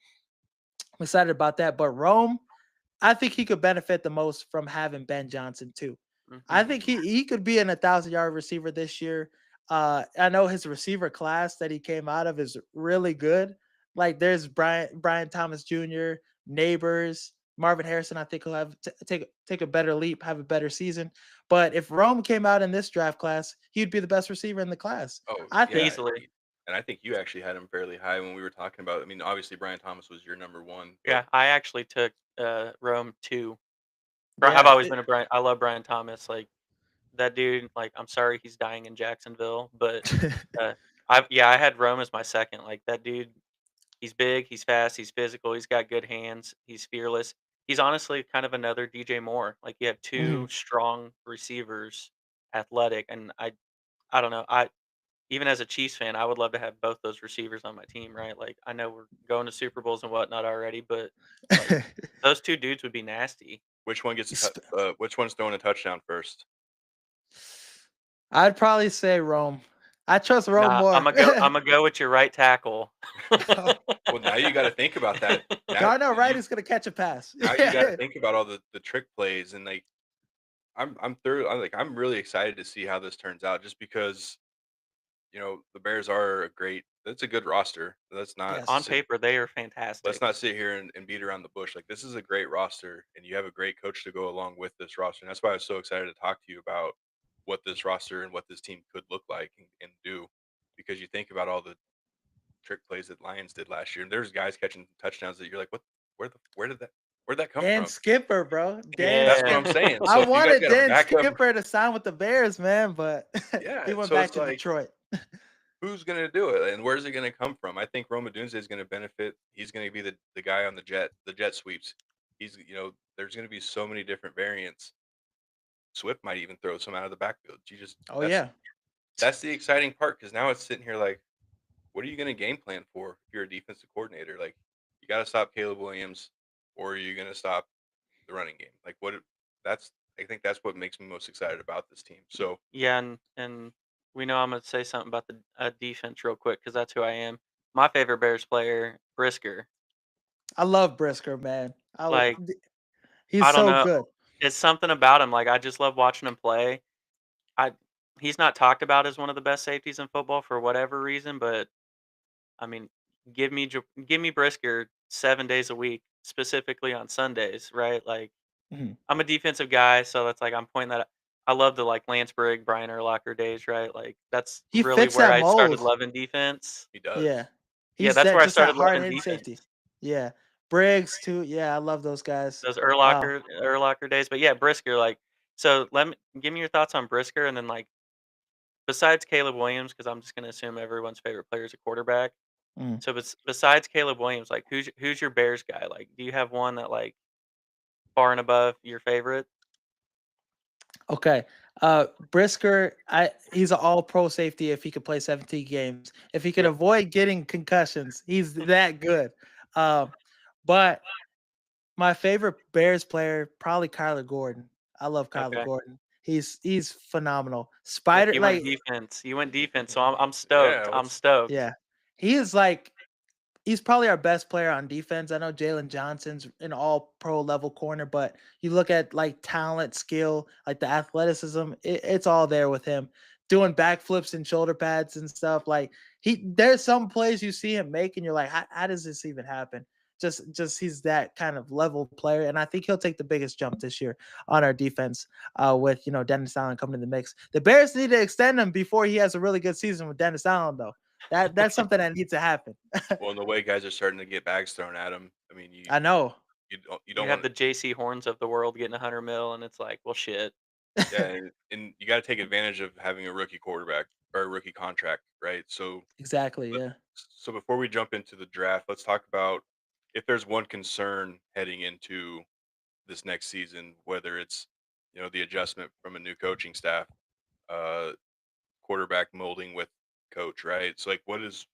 Speaker 2: excited about that. But Rome, I think he could benefit the most from having Ben Johnson too. I
Speaker 3: Hmm.
Speaker 2: think he could be an 1,000-yard receiver this year. I know his receiver class that he came out of is really good. Like there's Brian Thomas Jr., Neighbors, Marvin Harrison. I think he'll have take a better leap, have a better season. But if Rome came out in this draft class, he'd be the best receiver in the class.
Speaker 1: Oh,
Speaker 2: I think.
Speaker 1: yeah,
Speaker 3: Easily.
Speaker 1: and I think you actually had him fairly high when we were talking about. I mean, obviously Brian Thomas was your number one, but
Speaker 3: Yeah, I actually took Rome too. I've
Speaker 2: Yeah.
Speaker 3: always been a Brian. I love Brian Thomas. Like that dude. Like I'm sorry he's dying in Jacksonville, but uh, I had Rome as my second. Like that dude. He's big, he's fast, he's physical, he's got good hands, he's fearless. He's honestly kind of another DJ Moore. Like you have two
Speaker 2: Mhm.
Speaker 3: strong receivers, athletic, and I don't know. I even as a Chiefs fan, I would love to have both those receivers on my team, right? Like I know we're going to Super Bowls and whatnot already, but like those two dudes would be nasty.
Speaker 1: which one's throwing a touchdown first?
Speaker 2: I'd probably say Rome. I trust Rome
Speaker 3: Nah,
Speaker 2: more.
Speaker 3: I'm gonna go with your right tackle.
Speaker 1: Well, now you got to think about that. Now
Speaker 2: Darnell Wright
Speaker 1: you
Speaker 2: is gonna catch a pass.
Speaker 1: now you got to think about all the trick plays and like I'm really excited to see how this turns out just because the Bears are that's a good roster.
Speaker 3: On
Speaker 2: Yes.
Speaker 3: paper, they are
Speaker 1: Let's
Speaker 3: fantastic.
Speaker 1: not sit here and beat around the bush. Like this is a great roster, and you have a great coach to go along with this roster. And that's why I was so excited to talk to you about what this roster and what this team could look like and do. Because you think about all the trick plays that Lions did last year, and there's guys catching touchdowns that you're like, what? Where'd that come
Speaker 2: Dan
Speaker 1: from?
Speaker 2: Skipper, bro. Dan
Speaker 1: That's what
Speaker 3: Yeah.
Speaker 1: I'm
Speaker 2: Skipper.
Speaker 1: saying.
Speaker 2: I
Speaker 1: So if you guys
Speaker 2: wanted
Speaker 1: got to
Speaker 2: Dan
Speaker 1: back up,
Speaker 2: Skipper to sign with the Bears, man, but
Speaker 1: yeah.
Speaker 2: he went
Speaker 1: So
Speaker 2: back
Speaker 1: it's
Speaker 2: to
Speaker 1: like,
Speaker 2: Detroit.
Speaker 1: who's going to do it, and where's it going to come from? I think Roma Dunze is going to benefit. He's going to be the guy on the jet sweeps. There's going to be so many different variants. Swift might even throw some out of the backfield. You just
Speaker 2: Oh yeah.
Speaker 1: that's the exciting part because now it's sitting here like, what are you going to game plan for if you're a defensive coordinator? Like, you got to stop Caleb Williams, or are you going to stop the running game? Like, that's I think that's what makes me most excited about this team. So
Speaker 3: Yeah, and we know I'm gonna say something about the defense real quick because that's who I am. my favorite Bears player, Brisker.
Speaker 2: I love Brisker, man.
Speaker 3: Like,
Speaker 2: He's
Speaker 3: I don't
Speaker 2: so
Speaker 3: know,
Speaker 2: good.
Speaker 3: it's something about him, like, I just love watching him play. I He's not talked about as one of the best safeties in football for whatever reason, but, I mean, give me Brisker 7 days a week, specifically on Sundays, right? Like,
Speaker 2: Mhm.
Speaker 3: I'm a defensive guy, so that's like I'm pointing that I love the, like, Lance Brigg, Brian Urlacher days, right? Like, that's
Speaker 2: He
Speaker 3: really
Speaker 2: fits
Speaker 3: where
Speaker 2: that
Speaker 3: I started
Speaker 2: mold.
Speaker 3: loving defense.
Speaker 1: He
Speaker 2: Yeah.
Speaker 1: does.
Speaker 3: Yeah,
Speaker 2: He's
Speaker 3: that's
Speaker 2: that
Speaker 3: where I
Speaker 2: just that
Speaker 3: started
Speaker 2: hard
Speaker 3: loving
Speaker 2: hitting
Speaker 3: defense.
Speaker 2: safety. Yeah. Briggs too. Yeah, I love those guys.
Speaker 3: Those
Speaker 2: Uh,
Speaker 3: Urlacher days, but yeah, Brisker, like, so let me give me your thoughts on Brisker, and then, like, besides Caleb Williams, because I'm just gonna assume everyone's favorite player is a quarterback.
Speaker 2: mm,
Speaker 3: So besides Caleb Williams, like, who's your Bears guy? Like, do you have one that, like, far and above your favorite?
Speaker 2: okay. Brisker, he's an all pro safety if he could play 17 games. If he could
Speaker 3: Yep.
Speaker 2: avoid getting concussions, he's that good. Um, but my favorite Bears player, probably Kyler Gordon. I love Kyler
Speaker 3: Okay.
Speaker 2: Gordon. He's phenomenal.
Speaker 3: Look,
Speaker 2: Spider, like,
Speaker 3: You went defense, so I'm
Speaker 1: Yeah.
Speaker 3: stoked. I'm stoked.
Speaker 2: yeah, he is like he's probably our best player on defense. I know Jalen Johnson's an all pro level corner, but you look at like talent, skill, like the athleticism, it's all there with him. Doing backflips and shoulder pads and stuff. Like there's some plays you see him make, and you're like, how does this even happen? Just he's that kind of level player, and I think he'll take the biggest jump this year on our defense. With Dennis Allen coming in the mix, the Bears need to extend him before he has a really good season with Dennis Allen, though. That's something that needs to happen.
Speaker 1: Well, in the way guys are starting to get bags thrown at him, I mean,
Speaker 2: I know.
Speaker 1: you
Speaker 3: You
Speaker 1: don't
Speaker 3: have
Speaker 1: want
Speaker 3: the JC Horns of the world getting 100 mil, and it's like, well, shit.
Speaker 1: yeah, and you got to take advantage of having a rookie quarterback or a rookie contract, right? So
Speaker 2: Exactly,
Speaker 1: let-
Speaker 2: yeah.
Speaker 1: so before we jump into the draft, let's talk about if there's one concern heading into this next season, whether it's the adjustment from a new coaching staff, uh, quarterback molding with coach, right? So like, what is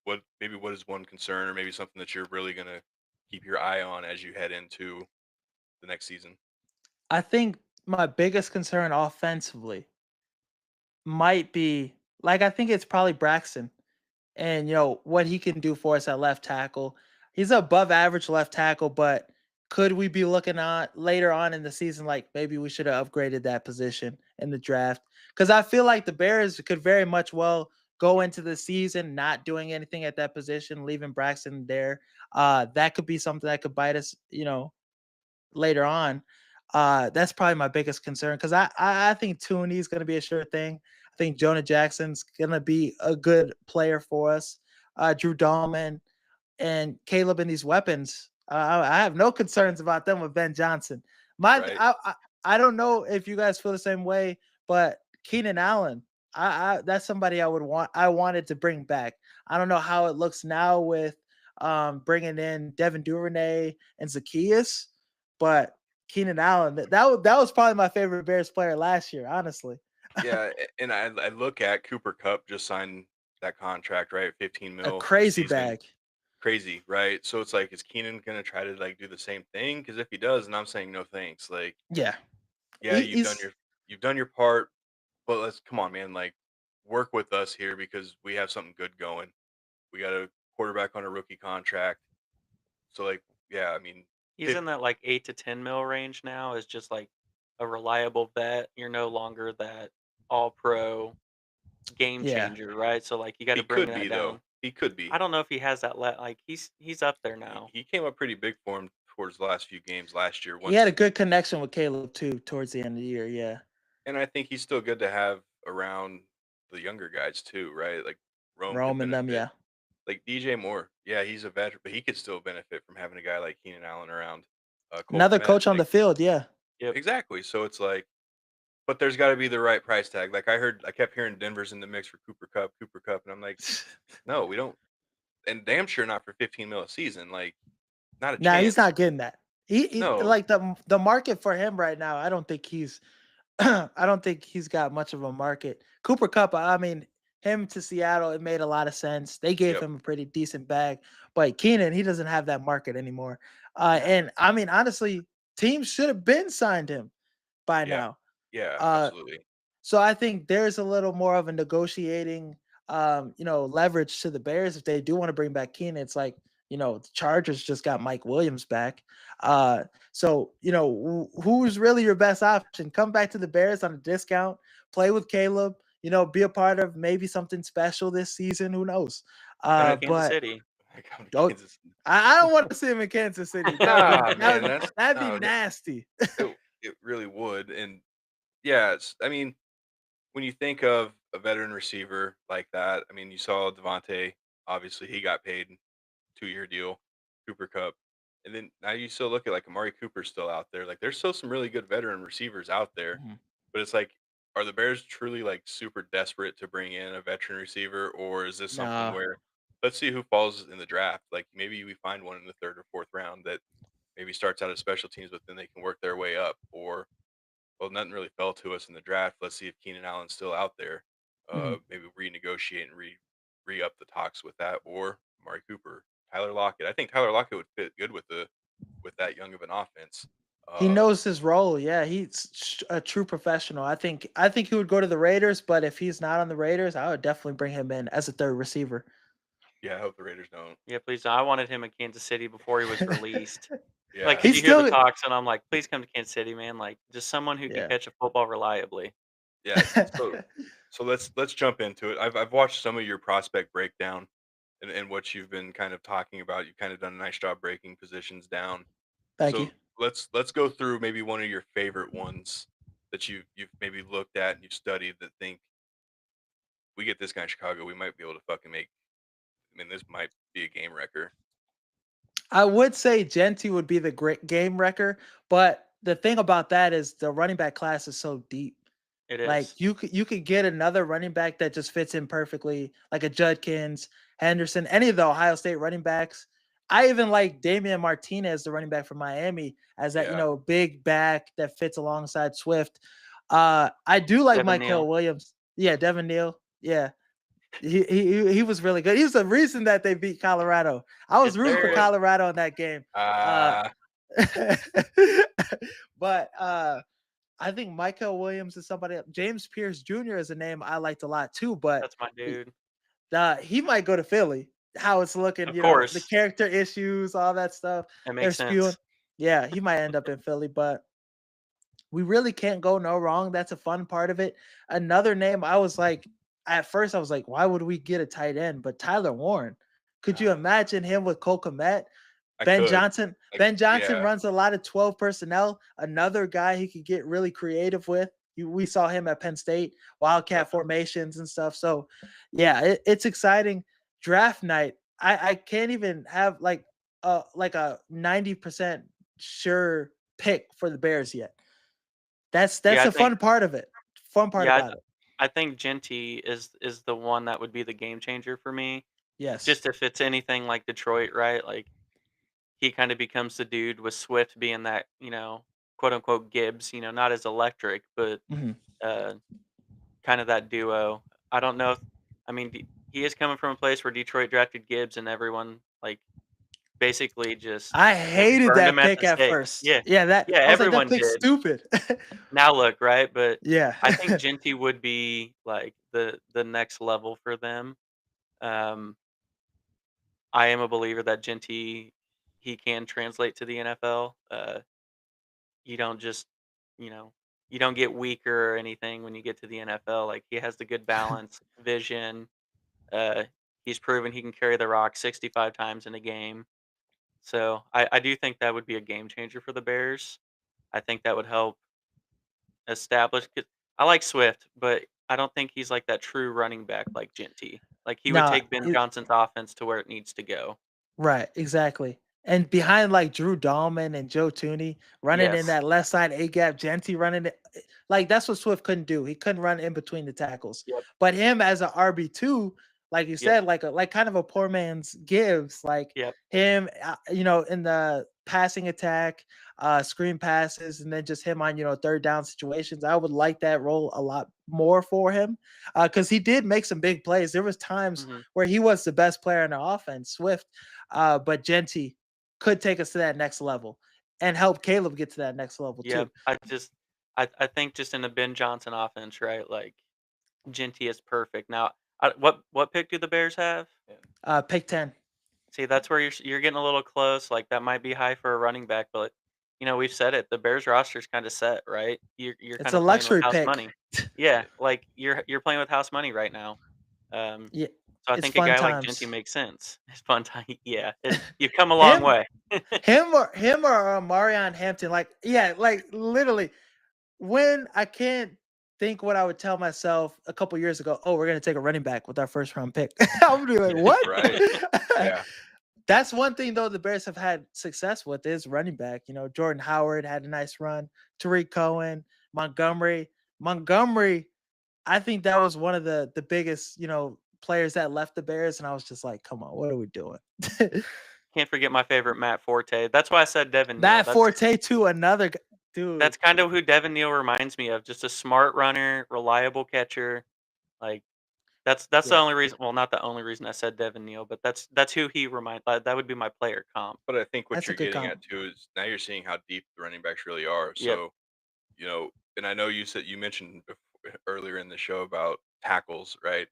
Speaker 1: one concern, or maybe something that you're really gonna keep your eye on as you head into the next season?
Speaker 2: I think my biggest concern offensively might be I think it's probably Braxton and what he can do for us at left tackle. He's above average left tackle, but could we be looking on later on in the season like maybe we should have upgraded that position in the draft? Because I feel like the Bears could very much well go into the season not doing anything at that position, leaving Braxton there. That could be something that could bite us, later on. That's probably my biggest concern because I think Tooney's going to be a sure thing. I think Jonah Jackson's going to be a good player for us. Drew Dahlman and Caleb and these weapons. I have no concerns about them with Ben Johnson. My
Speaker 1: Right.
Speaker 2: I don't know if you guys feel the same way, but Keenan Allen, that's somebody I wanted to bring back. I don't know how it looks now with bringing in Devin Duvernay and Zacchaeus, but Keenan Allen, that was probably my favorite Bears player last year, honestly.
Speaker 1: Yeah, and I look at Cooper Cup just signed that contract, right? 15
Speaker 2: A
Speaker 1: mil a
Speaker 2: crazy
Speaker 1: season.
Speaker 2: bag.
Speaker 1: Crazy, right? So it's like, is Keenan gonna try to like do the same thing? Because if he does, and I'm saying no thanks. Like,
Speaker 2: Yeah.
Speaker 1: yeah,
Speaker 2: He's
Speaker 1: you've done your part, but let's come on, man. Like, work with us here because we have something good going. We got a quarterback on a rookie contract. So like, yeah, I mean,
Speaker 3: He's
Speaker 1: fif-
Speaker 3: in that, like, 8 to 10 mil range now is just, like, a reliable vet. You're no longer that all-pro game
Speaker 2: yeah.
Speaker 3: changer, right? So, like, you gotta
Speaker 1: he
Speaker 3: bring
Speaker 1: could
Speaker 3: that
Speaker 1: be though.
Speaker 3: down.
Speaker 1: He could be.
Speaker 3: I don't know if he has that like, he's up there
Speaker 1: He,
Speaker 3: now.
Speaker 1: he came up pretty big for him towards the last few games last year.
Speaker 2: He had a
Speaker 1: Once
Speaker 2: good connection with Caleb too towards the end of the year. Yeah.
Speaker 1: And I think he's still good to have around the younger guys too, right? Like Rome could
Speaker 2: Rome and them,
Speaker 1: benefit.
Speaker 2: yeah.
Speaker 1: Like DJ Moore, yeah, he's a veteran, but he could still benefit from having a guy like Keenan Allen around. Cole
Speaker 2: Another
Speaker 1: Kmet,
Speaker 2: coach on
Speaker 1: like
Speaker 2: the field, yeah.
Speaker 3: Yep.
Speaker 1: exactly. So it's like, but there's got to be the right price tag. Like I kept hearing Denver's in the mix for Cooper Cup, and I'm like, no, we don't, and damn sure not for 15 mil a season. Like, not a
Speaker 2: Nah, he's
Speaker 1: chance.
Speaker 2: not getting that. He
Speaker 1: No,
Speaker 2: like the market for him right now. I don't think he's I don't think he's got much of a market. Cooper Cup, I mean, him to Seattle, it made a lot of sense. They gave
Speaker 1: yep,
Speaker 2: him a pretty decent bag, but Keenan, he doesn't have that market anymore.
Speaker 1: yeah,
Speaker 2: And I mean, honestly, teams should have been signed him by
Speaker 1: yeah,
Speaker 2: now.
Speaker 1: yeah,
Speaker 2: Uh,
Speaker 1: absolutely.
Speaker 2: so I think there's a little more of a negotiating. leverage to the Bears if they do want to bring back Keenan. It's like, the Chargers just got Mike Williams back. So, who's really your best option? Come back to the Bears on a discount, play with Caleb, be a part of maybe something special this season. Who knows?
Speaker 3: Come to Kansas
Speaker 2: But
Speaker 3: City.
Speaker 1: I come to
Speaker 2: oh,
Speaker 1: Kansas.
Speaker 2: I don't want to see him in Kansas City.
Speaker 1: Nah, man,
Speaker 2: That'd be
Speaker 1: no,
Speaker 2: nasty.
Speaker 1: it really would. And yeah, I mean, when you think of a veteran receiver like that, I mean, you saw Devontae. Obviously, he got paid 2-year deal. Cooper Cup, and then now you still look at like Amari Cooper's still out there. Like, there's still some really good veteran receivers out there,
Speaker 2: Mhm.
Speaker 1: but it's like, are the Bears truly like super desperate to bring in a veteran receiver, or is this something
Speaker 2: Nah.
Speaker 1: where let's see who falls in the draft? Like, maybe we find one in the third or fourth round that maybe starts out as special teams, but then they can work their way up. Or, well, nothing really fell to us in the draft. Let's see if Keenan Allen's still out there.
Speaker 2: Mhm.
Speaker 1: Maybe renegotiate and re up the talks with that, or Amari Cooper, Tyler Lockett. I think Tyler Lockett would fit good with that young of an offense.
Speaker 2: He
Speaker 1: Uh,
Speaker 2: knows his role. Yeah, he's a true professional. I think he would go to the Raiders, but if he's not on the Raiders, I would definitely bring him in as a third receiver.
Speaker 1: yeah, I hope the Raiders don't.
Speaker 3: Yeah, please. I wanted him in Kansas City before he was released. Like,
Speaker 1: Yeah,
Speaker 3: 'cause
Speaker 2: He's
Speaker 3: you hear the
Speaker 2: still
Speaker 3: talks, and I'm like, please come to Kansas City, man. Like, just someone who can
Speaker 2: yeah.
Speaker 3: catch a football reliably.
Speaker 1: yeah. So let's jump into it. I've watched some of your prospect breakdown and what you've been kind of talking about. You've kind of done a nice job breaking positions down.
Speaker 2: Thank you.
Speaker 1: So let's go through maybe one of your favorite ones that you've maybe looked at and you've studied that think we get this guy in Chicago, we might be able to fucking make. I mean, this might be a game wrecker.
Speaker 2: I would say Genty would be the great game wrecker, but the thing about that is the running back class is so deep.
Speaker 3: It
Speaker 2: Like
Speaker 3: is.
Speaker 2: you could get another running back that just fits in perfectly, like a Judkins, Henderson, any of the Ohio State running backs. I even like Damian Martinez, the running back from Miami, as that
Speaker 1: Yeah,
Speaker 2: big back that fits alongside Swift. I do like
Speaker 3: Devin Neal.
Speaker 2: Michael Williams. Yeah, Devin Neal. Yeah, he was really good. He was the reason that they beat Colorado. I
Speaker 3: Is
Speaker 2: was rooting for
Speaker 1: he
Speaker 3: there
Speaker 1: was.
Speaker 2: Colorado in that game. Uh,
Speaker 1: Ah,
Speaker 2: but I think Michael Williams is somebody. James Pierce Jr. is a name I liked a lot too, but
Speaker 3: that's my dude.
Speaker 2: he might go to Philly. How it's looking,
Speaker 3: Of
Speaker 2: the
Speaker 3: course.
Speaker 2: character issues, all that stuff.
Speaker 3: It
Speaker 2: They're
Speaker 3: makes
Speaker 2: spewing.
Speaker 3: sense.
Speaker 2: Yeah, he might end up in Philly, but we really can't go no wrong. That's a fun part of it. Another name I was like, at first I was like, why would we get a tight end? But Tyler Warren, could you
Speaker 1: ah,
Speaker 2: imagine him with Cole Kmet?
Speaker 1: I
Speaker 2: Ben
Speaker 1: could.
Speaker 2: Johnson. Ben Johnson
Speaker 1: Yeah,
Speaker 2: runs a lot of 12 personnel. Another guy he could get really creative with. We saw him at Penn State, Wildcat
Speaker 1: definitely.
Speaker 2: formations and stuff. So, yeah, it's exciting. Draft night. I can't even have like a 90% sure pick for the Bears yet. That's
Speaker 3: Yeah, I
Speaker 2: the
Speaker 3: think
Speaker 2: fun part of it. Fun part
Speaker 3: yeah,
Speaker 2: about it.
Speaker 3: I think Genty is the one that would be the game changer for me.
Speaker 2: Yes.
Speaker 3: Just if it's anything like Detroit, right? Like, he kind of becomes the dude with Swift being that, quote unquote Gibbs, not as electric, but
Speaker 2: Mhm.
Speaker 3: uh, kind of that duo. I don't know. I mean, he is coming from a place where Detroit drafted Gibbs, and everyone like basically just
Speaker 2: I hated
Speaker 3: burned him
Speaker 2: that
Speaker 3: at
Speaker 2: pick
Speaker 3: the
Speaker 2: at
Speaker 3: stake.
Speaker 2: first.
Speaker 3: Yeah,
Speaker 2: Yeah,
Speaker 3: yeah,
Speaker 2: I was like, that
Speaker 3: everyone
Speaker 2: pick's
Speaker 3: did.
Speaker 2: stupid.
Speaker 3: Now look, right? But
Speaker 2: Yeah.
Speaker 3: I think Genty would be like the next level for them. Um, I am a believer that Genty he can translate to the NFL. You don't just, you know, you don't get weaker or anything when you get to the NFL. Like, he has the good balance, vision. Uh, he's proven he can carry the rock 65 times in a game. So I do think that would be a game changer for the Bears. I think that would help establish. 'Cause I like Swift, but I don't think he's like that true running back like Genty. Like, he would
Speaker 2: No,
Speaker 3: take Ben Johnson's offense to where it needs to go.
Speaker 2: right, exactly. And behind like Drew Dahlman and Joe Tooney running in
Speaker 3: Yes.
Speaker 2: that left side A gap, Genty running it, like that's what Swift couldn't do. He couldn't run in between the tackles.
Speaker 3: Yep.
Speaker 2: But him as a RB2, like you
Speaker 3: Yep.
Speaker 2: said, like kind of a poor man's Gibbs, like
Speaker 3: Yep.
Speaker 2: him, in the passing attack, screen passes, and then just him on third down situations. I would like that role a lot more for him, because he did make some big plays. There was times
Speaker 3: Hmm.
Speaker 2: where he was the best player in the offense, Swift, but Genty could take us to that next level and help Caleb get to that next level
Speaker 3: Yep.
Speaker 2: too.
Speaker 3: I think just in a Ben Johnson offense, right? Like, Genty is perfect. Now, What pick do the Bears have?
Speaker 2: Pick 10.
Speaker 3: See, that's where you're getting a little close. Like that might be high for a running back, but we've said it. The Bears roster's kind of set, right? You're
Speaker 2: It's
Speaker 3: kind
Speaker 2: a
Speaker 3: of playing with
Speaker 2: luxury
Speaker 3: house
Speaker 2: pick.
Speaker 3: money. Yeah, like you're playing with house money right now. Um,
Speaker 2: Yeah,
Speaker 3: so I
Speaker 2: it's
Speaker 3: think a
Speaker 2: fun
Speaker 3: guy like Genty
Speaker 2: times.
Speaker 3: makes sense. It's fun time. Yeah, you've come a long
Speaker 2: Him,
Speaker 3: way.
Speaker 2: him or Marion Hampton. Like, yeah, like literally, when I can't think what I would tell myself a couple years ago. Oh, we're gonna take a running back with our first round pick. I'm gonna be like, what?
Speaker 1: Right. Yeah.
Speaker 2: That's one thing though the Bears have had success with is running back. Jordan Howard had a nice run. Tariq Cohen, Montgomery. I think that was one of the biggest players that left the Bears, and I was just like, come on, what are we doing?
Speaker 3: Can't forget my favorite Matt Forte. That's why I said Devin Neal.
Speaker 2: Matt Forte to another dude.
Speaker 3: That's kind of who Devin Neal reminds me of. Just a smart runner, reliable catcher. Like that's the
Speaker 2: Yeah,
Speaker 3: only reason. Well, not the only reason I said Devin Neal, but that's who he reminds. That would be my player comp.
Speaker 1: But I think what
Speaker 2: that's a
Speaker 1: you're
Speaker 2: good
Speaker 1: getting
Speaker 2: comp.
Speaker 1: at too is now you're seeing how deep the running backs really are.
Speaker 3: Yep.
Speaker 1: So, and I know you mentioned earlier in the show about tackles, right?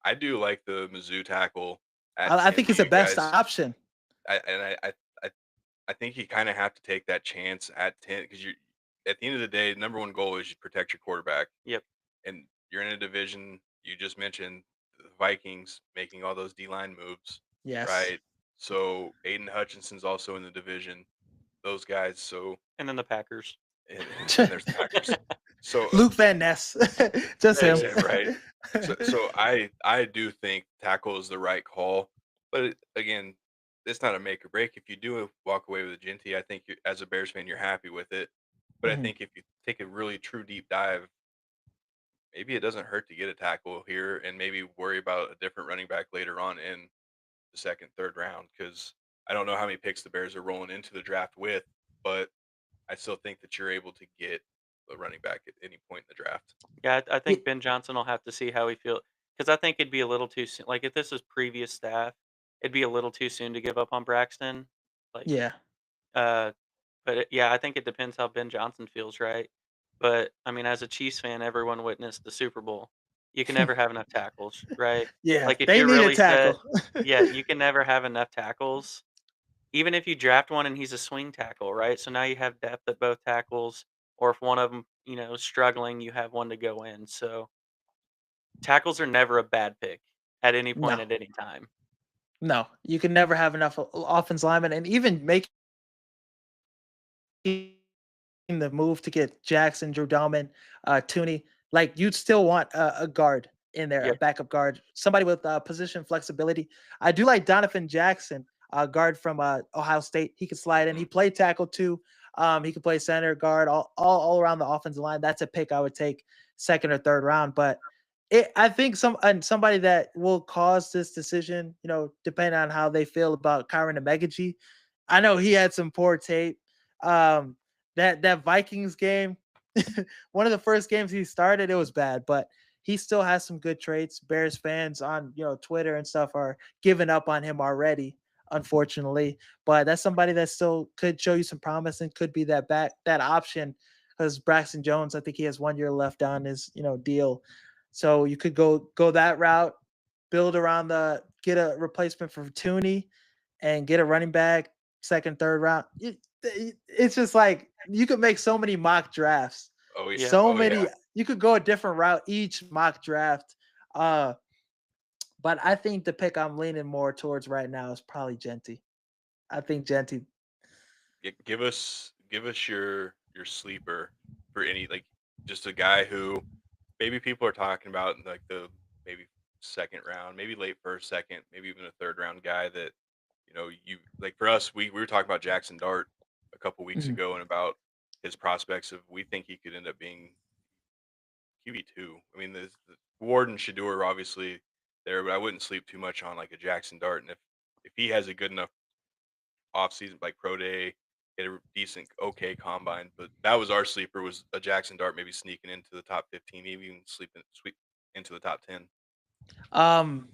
Speaker 1: I do like the Mizzou tackle at
Speaker 2: I
Speaker 1: 10
Speaker 2: think he's
Speaker 1: that
Speaker 2: the
Speaker 1: you
Speaker 2: best
Speaker 1: guys.
Speaker 2: option.
Speaker 1: I think you kind of have to take that chance at 10 because you, at the end of the day, number one goal is you protect your quarterback,
Speaker 3: Yep.
Speaker 1: and you're in a division. You just mentioned the Vikings making all those D-line moves,
Speaker 2: Yes.
Speaker 1: right? So Aiden Hutchinson's also in the division. Those guys. So
Speaker 3: And then the Packers.
Speaker 1: and there's the Packers. So
Speaker 2: Luke Van Ness. Just him.
Speaker 1: right. So I do think tackle is the right call, but again, it's not a make or break. If you do walk away with a Genty, I think as a Bears fan, you're happy with it. But I
Speaker 2: Mhm.
Speaker 1: think if you take a really true deep dive, maybe it doesn't hurt to get a tackle here and maybe worry about a different running back later on in the second, third round. Because I don't know how many picks the Bears are rolling into the draft with, but I still think that you're able to get a running back at any point in the draft.
Speaker 3: Yeah, I
Speaker 2: Ye-
Speaker 3: think Ben Johnson will have to see how he feels because I think it'd be a little too soon. Like if this was previous staff, it'd be a little too soon to give up on Braxton. Like,
Speaker 2: Yeah.
Speaker 3: uh, yeah, I think it depends how Ben Johnson feels, right? But I mean, as a Chiefs fan, everyone witnessed the Super Bowl. You can never have enough tackles, right?
Speaker 2: Yeah.
Speaker 3: Like if
Speaker 2: They
Speaker 3: you're
Speaker 2: need a
Speaker 3: really set,
Speaker 2: tackle.
Speaker 3: yeah, you can never have enough tackles. Even if you draft one and he's a swing tackle, right? So now you have depth at both tackles, or if one of them, is struggling, you have one to go in. So tackles are never a bad pick at any point
Speaker 2: No.
Speaker 3: at any time.
Speaker 2: No. You can never have enough offense linemen, and even making the move to get Jackson, Drew Dalman, Tooney, like you'd still want a guard in there, a
Speaker 3: Yep.
Speaker 2: backup guard, somebody with position flexibility. I do like Donovan Jackson, guard from Ohio State. He could slide in. He played tackle too. He could play center, guard, all around the offensive line. That's a pick I would take second or third round. But I think somebody that will cause this decision, depending on how they feel about Kyron Amegaji. I know he had some poor tape. Um, that Vikings game, one of the first games he started, it was bad, but he still has some good traits. Bears fans on Twitter and stuff are giving up on him already, unfortunately. But that's somebody that still could show you some promise and could be that option. Because Braxton Jones, I think he has 1 year left on his deal, so you could go that route, build around get a replacement for Tooney, and get a running back second, third round. It's just like you could make so many mock drafts.
Speaker 1: Oh yeah.
Speaker 3: Yeah.
Speaker 2: So
Speaker 1: Oh
Speaker 2: many.
Speaker 1: yeah.
Speaker 2: You could go a different route each mock draft. But I think the pick I'm leaning more towards right now is probably Genty. I think Genty.
Speaker 1: Give us your sleeper for any, like, just a guy who maybe people are talking about in, like, the maybe second round, maybe late first, second, maybe even a third round guy that you like. For us, we were talking about Jackson Dart a couple weeks
Speaker 2: Mhm.
Speaker 1: ago and about his prospects of we think he could end up being QB2. I mean, the Ward and Shador are obviously there, but I wouldn't sleep too much on like a Jackson Dart. And if he has a good enough offseason, like pro day, get a decent, okay combine. But that was our sleeper, was a Jackson Dart, maybe sneaking into the top 15, maybe even sleeping sweep into the top 10.
Speaker 2: Um,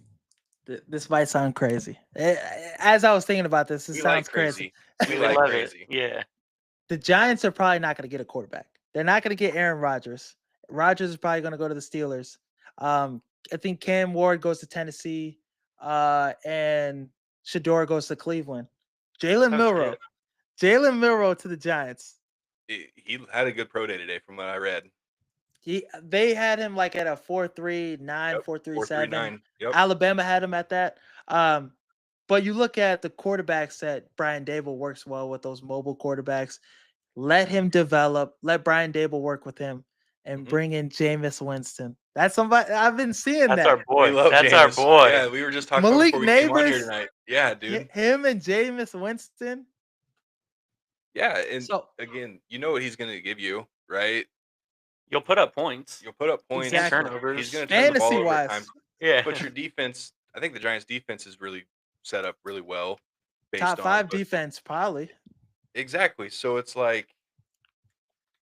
Speaker 2: this might sound crazy. As I was thinking about this, it
Speaker 1: We like
Speaker 2: sounds crazy.
Speaker 1: crazy. We
Speaker 3: We
Speaker 1: like
Speaker 3: love it.
Speaker 1: crazy.
Speaker 3: Yeah.
Speaker 2: The Giants are probably not going to get a quarterback. They're not going to get Aaron Rodgers. Rodgers is probably going to go to the Steelers. I think Cam Ward goes to Tennessee, and Shador goes to Cleveland. Jalen
Speaker 3: Oh
Speaker 2: Milroe,
Speaker 3: shit.
Speaker 2: Jalen Milroe to the Giants.
Speaker 1: He had a good pro day today, from what I read.
Speaker 2: They had him like at a 4.39,
Speaker 1: Yep,
Speaker 2: 4.37.
Speaker 1: 4.39. Yep.
Speaker 2: Alabama had him at that. But you look at the quarterbacks that Brian Dable works well with, those mobile quarterbacks. Let him develop. Let Brian Dable work with him, and
Speaker 1: Mhm.
Speaker 2: bring in Jameis Winston. That's somebody I've been seeing
Speaker 3: That's
Speaker 2: that.
Speaker 3: our
Speaker 1: We
Speaker 3: boy.
Speaker 1: love
Speaker 3: That's our
Speaker 1: Jameis.
Speaker 3: boy.
Speaker 1: Yeah, we were just talking about
Speaker 2: Malik
Speaker 1: before we came on here
Speaker 2: Neighbors,
Speaker 1: tonight. Yeah, dude.
Speaker 2: him and Jameis Winston.
Speaker 1: Yeah, and
Speaker 2: So
Speaker 1: again, you know what he's gonna give you, right?
Speaker 3: You'll put up points
Speaker 1: You'll put up points.
Speaker 3: and
Speaker 2: exactly,
Speaker 1: He's
Speaker 3: turnovers.
Speaker 1: gonna turn the ball
Speaker 2: fantasy
Speaker 1: over at times.
Speaker 2: wise,
Speaker 3: Yeah.
Speaker 1: But your defense, I think the Giants' defense is really set up really well based
Speaker 2: top
Speaker 1: on.
Speaker 2: 5
Speaker 1: But
Speaker 2: defense probably.
Speaker 1: exactly, so it's like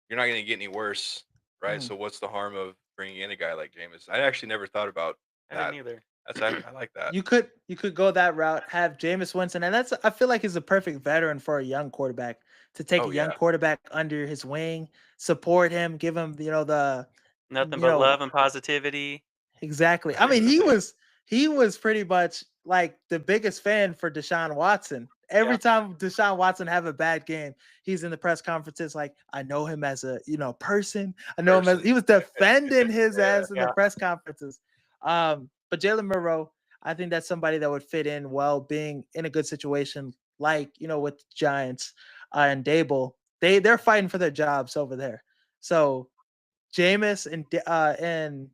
Speaker 1: you're not gonna get any worse, right?
Speaker 2: Mhm.
Speaker 1: So what's the harm of bringing in a guy like Jameis? I actually never thought about
Speaker 3: I
Speaker 1: that.
Speaker 3: didn't either.
Speaker 1: I like that.
Speaker 2: You could go that route, have Jameis Winston, and I feel like he's a perfect veteran for a young quarterback to take
Speaker 1: Oh
Speaker 2: a young
Speaker 1: yeah,
Speaker 2: quarterback under his wing, support him, give him the
Speaker 3: Nothing
Speaker 2: you
Speaker 3: but
Speaker 2: know
Speaker 3: love and positivity.
Speaker 2: exactly. I mean, he was pretty much like the biggest fan for Deshaun Watson. Every
Speaker 3: Yeah.
Speaker 2: time Deshaun Watson have a bad game, he's in the press conferences like, I know him as a person. I know him as
Speaker 1: person.
Speaker 2: he was defending his
Speaker 1: Yeah,
Speaker 2: ass in the
Speaker 3: Yeah.
Speaker 2: press conferences. But Jalen Monroe, I think that's somebody that would fit in well, being in a good situation, like with the Giants and Dable. They're fighting for their jobs over there. So Jameis and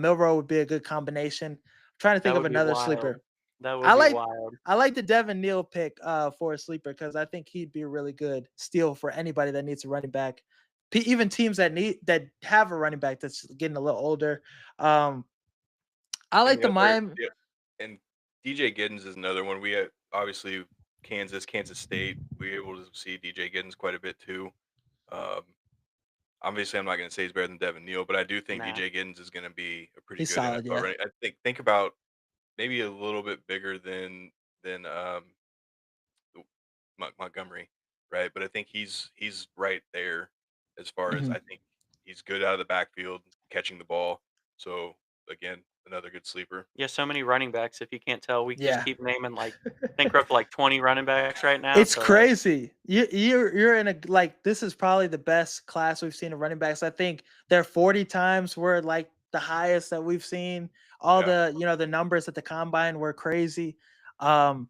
Speaker 2: Milroe would be a good combination. I'm trying to think
Speaker 3: That
Speaker 2: of
Speaker 3: would be
Speaker 2: another
Speaker 3: wild.
Speaker 2: sleeper.
Speaker 3: That
Speaker 2: I
Speaker 3: would be
Speaker 2: like
Speaker 3: wild.
Speaker 2: I like the Devin Neal pick for a sleeper, because I think he'd be a really good steal for anybody that needs a running back. Even teams that have a running back that's getting a little older. I
Speaker 1: and
Speaker 2: like
Speaker 1: the
Speaker 2: the
Speaker 1: other,
Speaker 2: Miami.
Speaker 1: yeah, and DJ Giddens is another one. We had obviously Kansas State. We were able to see DJ Giddens quite a bit too. Um, Obviously, I'm not going to say he's better than Devin Neal, but I do think
Speaker 3: Nah.
Speaker 1: DJ Giddens is going to be a pretty
Speaker 2: He's
Speaker 1: good
Speaker 2: solid,
Speaker 1: NFL
Speaker 2: yeah.
Speaker 1: running. I think about maybe a little bit bigger than Montgomery, right? But I think he's right there as far as
Speaker 2: Mhm.
Speaker 1: I think he's good out of the backfield catching the ball. So again, another good sleeper.
Speaker 3: Yeah, so many running backs. If you can't tell, we just
Speaker 2: Yeah.
Speaker 3: keep naming I think we're up to 20 running backs right now.
Speaker 2: It's
Speaker 3: So
Speaker 2: crazy. You're in a this is probably the best class we've seen of running backs. I think their 40 times were like the highest that we've seen. All
Speaker 1: Yeah,
Speaker 2: the numbers at the combine were crazy. Um,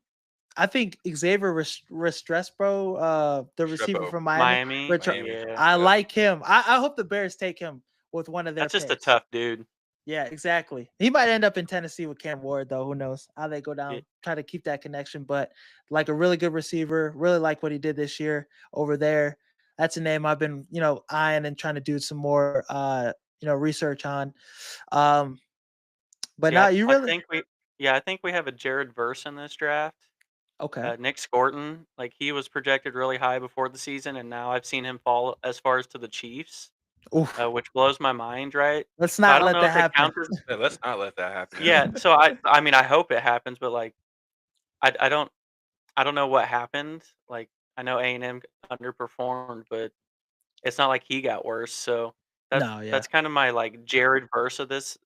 Speaker 2: I think Xavier Restrepo, the receiver
Speaker 1: Restrepo,
Speaker 2: from Miami,
Speaker 3: Miami,
Speaker 1: Miami.
Speaker 3: yeah,
Speaker 2: I
Speaker 1: Yep.
Speaker 2: like him. I hope the Bears take him with one of their
Speaker 3: that's just a
Speaker 2: picks.
Speaker 3: tough dude.
Speaker 2: Yeah, exactly. He might end up in Tennessee with Cam Ward, though. Who knows how they go
Speaker 3: Yeah,
Speaker 2: down? Try to keep that connection, but like a really good receiver. Really like what he did this year over there. That's a name I've been, eyeing and trying to do some more, research on. Um, but
Speaker 3: See, I,
Speaker 2: now you
Speaker 3: I
Speaker 2: really
Speaker 3: think I think we have a Jared Verse in this draft.
Speaker 2: okay.
Speaker 3: Nick Scorton, he was projected really high before the season, and now I've seen him fall as far as to the Chiefs,
Speaker 2: Oof.
Speaker 3: which blows my mind, right?
Speaker 2: Let's
Speaker 3: So I
Speaker 2: not
Speaker 3: don't
Speaker 2: let
Speaker 3: know
Speaker 2: that
Speaker 3: if it
Speaker 2: happen.
Speaker 3: counts as
Speaker 1: Yeah, let's not let that happen.
Speaker 3: yeah. So I mean I hope it happens, but I don't know what happened. I know A&M underperformed, but it's not like he got worse. So that's
Speaker 2: No, yeah.
Speaker 3: that's kind of my Jared Verse of this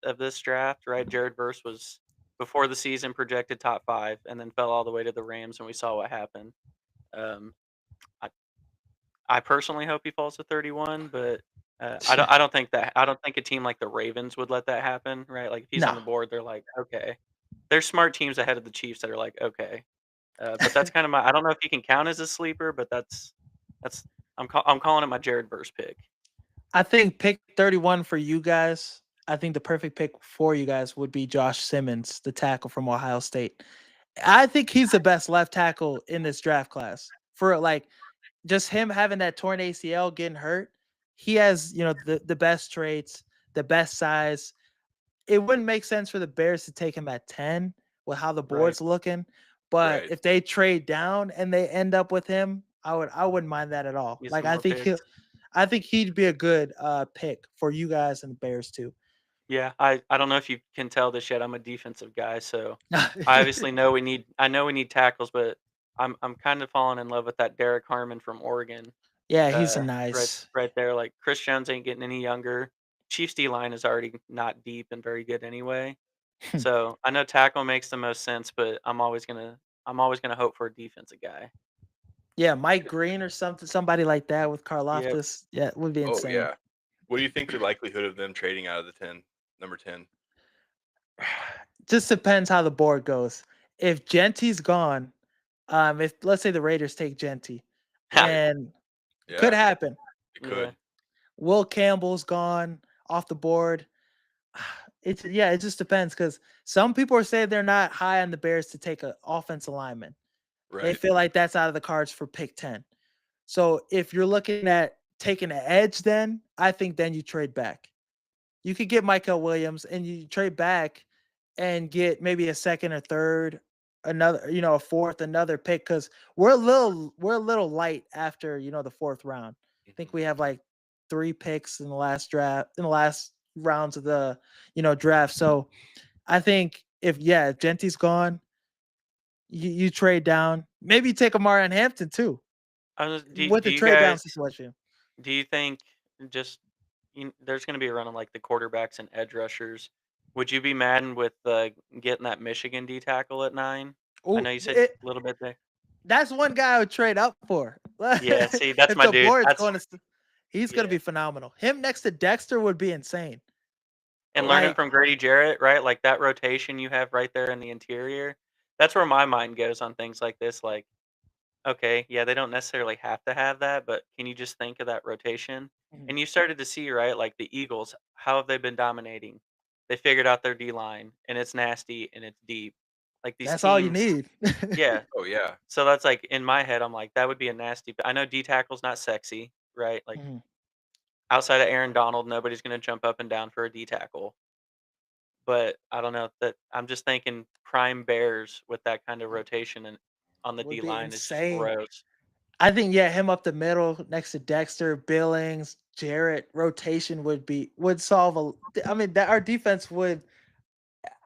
Speaker 3: draft, right? Jared Verse was before the season projected top 5, and then fell all the way to the Rams, and we saw what happened. Um, I I personally hope he falls to 31, but I don't think a team like the Ravens would let that happen, right? Like if he's on
Speaker 2: No.
Speaker 3: the board, they're like, okay. There's smart teams ahead of the Chiefs that are like, okay. But that's kind of I don't know if he can count as a sleeper, but that's I'm calling it my Jared Verse pick.
Speaker 2: I think pick 31 for you guys. I think the perfect pick for you guys would be Josh Simmons, the tackle from Ohio State. I think he's the best left tackle in this draft class. For just him having that torn ACL, getting hurt, he has, the best traits, the best size. It wouldn't make sense for the Bears to take him at 10 with how the
Speaker 3: Right.
Speaker 2: board's looking. But
Speaker 1: Right.
Speaker 2: if they trade down and they end up with him, I wouldn't mind that at all.
Speaker 3: Get
Speaker 2: Like
Speaker 3: some more picks.
Speaker 2: I think he'd be a good pick for you guys and the Bears too.
Speaker 3: Yeah, I don't know if you can tell this yet. I'm a defensive guy, so I obviously know I know we need tackles, but I'm kind of falling in love with that Derek Harmon from Oregon.
Speaker 2: Yeah, he's a
Speaker 3: Right
Speaker 2: nice.
Speaker 3: right there. Like Chris Jones ain't getting any younger. Chiefs D line is already not deep and very good anyway. So I know tackle makes the most sense, but I'm always gonna hope for a defensive guy.
Speaker 2: Yeah, Mike Green or somebody like that with
Speaker 3: Yep.
Speaker 2: Karlaftis. Yeah, it would be
Speaker 1: Oh
Speaker 2: insane.
Speaker 1: yeah. What do you think the likelihood of them trading out of the 10, number 10?
Speaker 2: Just depends how the board goes. If Genty's gone, if let's say the Raiders take Genty,
Speaker 1: Right.
Speaker 2: and could
Speaker 1: Yeah,
Speaker 2: happen.
Speaker 1: it
Speaker 3: Yeah.
Speaker 1: could.
Speaker 2: Will Campbell's gone off the board. It just depends because some people are saying they're not high on the Bears to take an offensive lineman. They
Speaker 1: Right.
Speaker 2: feel like that's out of the cards for pick 10. So if you're looking at taking an edge, then I think then you trade back. You could get Michael Williams and you trade back and get maybe a second or third, another, a fourth, another pick because we're a little light after the fourth round. I think
Speaker 1: Mhm.
Speaker 2: we have like 3 picks in the last rounds of the draft. So I think if Genty's gone, you trade down. Maybe you take Amarian Hampton too
Speaker 3: Do
Speaker 2: with
Speaker 3: do
Speaker 2: the
Speaker 3: you
Speaker 2: trade down
Speaker 3: guys
Speaker 2: situation.
Speaker 3: do you think just there's going to be a run on like the quarterbacks and edge rushers? Would you be mad with getting that Michigan D tackle at 9? I
Speaker 2: Oh,
Speaker 3: know you said a little bit there.
Speaker 2: that's one guy I would trade up for.
Speaker 3: Yeah, see, that's
Speaker 2: If
Speaker 3: my
Speaker 2: the
Speaker 3: dude.
Speaker 2: board's
Speaker 3: That's
Speaker 2: going to, he's going to
Speaker 3: yeah.
Speaker 2: be phenomenal. Him next to Dexter would be insane.
Speaker 3: And
Speaker 1: Oh
Speaker 3: learning
Speaker 1: yeah.
Speaker 2: Like,
Speaker 3: from Grady Jarrett, right? Like that rotation you have right there in the interior. That's where my mind goes on things like this. Like, okay, yeah, they don't necessarily have to have that, but can you just think of that rotation?
Speaker 2: mhm,
Speaker 3: And you started to see, right, like the Eagles, how have they been dominating? They figured out their D line, and it's nasty and it's deep. Like these
Speaker 2: that's all you
Speaker 3: teams,
Speaker 2: need.
Speaker 3: yeah.
Speaker 1: Oh yeah.
Speaker 3: So that's like in my head, I'm like, that would be a nasty. I know D tackle's not sexy, right? Like
Speaker 2: Mhm.
Speaker 3: outside of Aaron Donald, nobody's going to jump up and down for a D tackle. But I don't know that I'm just thinking prime Bears with that kind of rotation and on the
Speaker 2: Would
Speaker 3: D
Speaker 2: be
Speaker 3: line is just
Speaker 2: insane.
Speaker 3: gross.
Speaker 2: I think him up the middle next to Dexter, Billings, Jarrett rotation would solve I mean that our defense would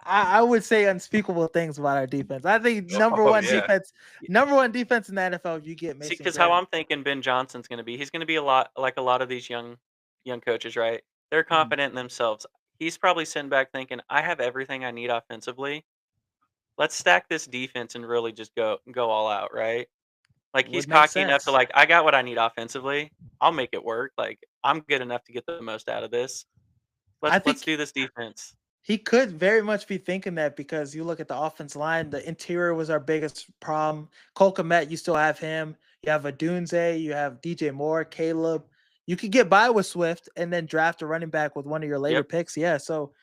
Speaker 2: I would say unspeakable things about our defense. I think number
Speaker 1: Oh
Speaker 2: one
Speaker 1: yeah.
Speaker 2: defense, number one defense in the NFL. You get
Speaker 3: See,
Speaker 2: Mason
Speaker 3: because how
Speaker 2: Graham.
Speaker 3: I'm thinking Ben Johnson's gonna be, he's gonna be a lot like a lot of these young coaches, right? They're
Speaker 2: Mhm.
Speaker 3: confident in themselves. He's probably sitting back thinking, I have everything I need offensively. Let's stack this defense and really just go all out, right? Like he's
Speaker 2: Would make
Speaker 3: cocky enough to
Speaker 2: sense.
Speaker 3: like, I got what I need offensively. I'll make it work. Like I'm good enough to get the most out of this.
Speaker 2: I
Speaker 3: Let's
Speaker 2: think
Speaker 3: do this defense.
Speaker 2: he could very much be thinking that because you look at the offense line, the interior was our biggest problem. Cole Kmet, you still have him. You have Adunze, you have DJ Moore, Caleb. You could get by with Swift and then draft a running back with one of your later
Speaker 3: Yep.
Speaker 2: picks. Yeah. So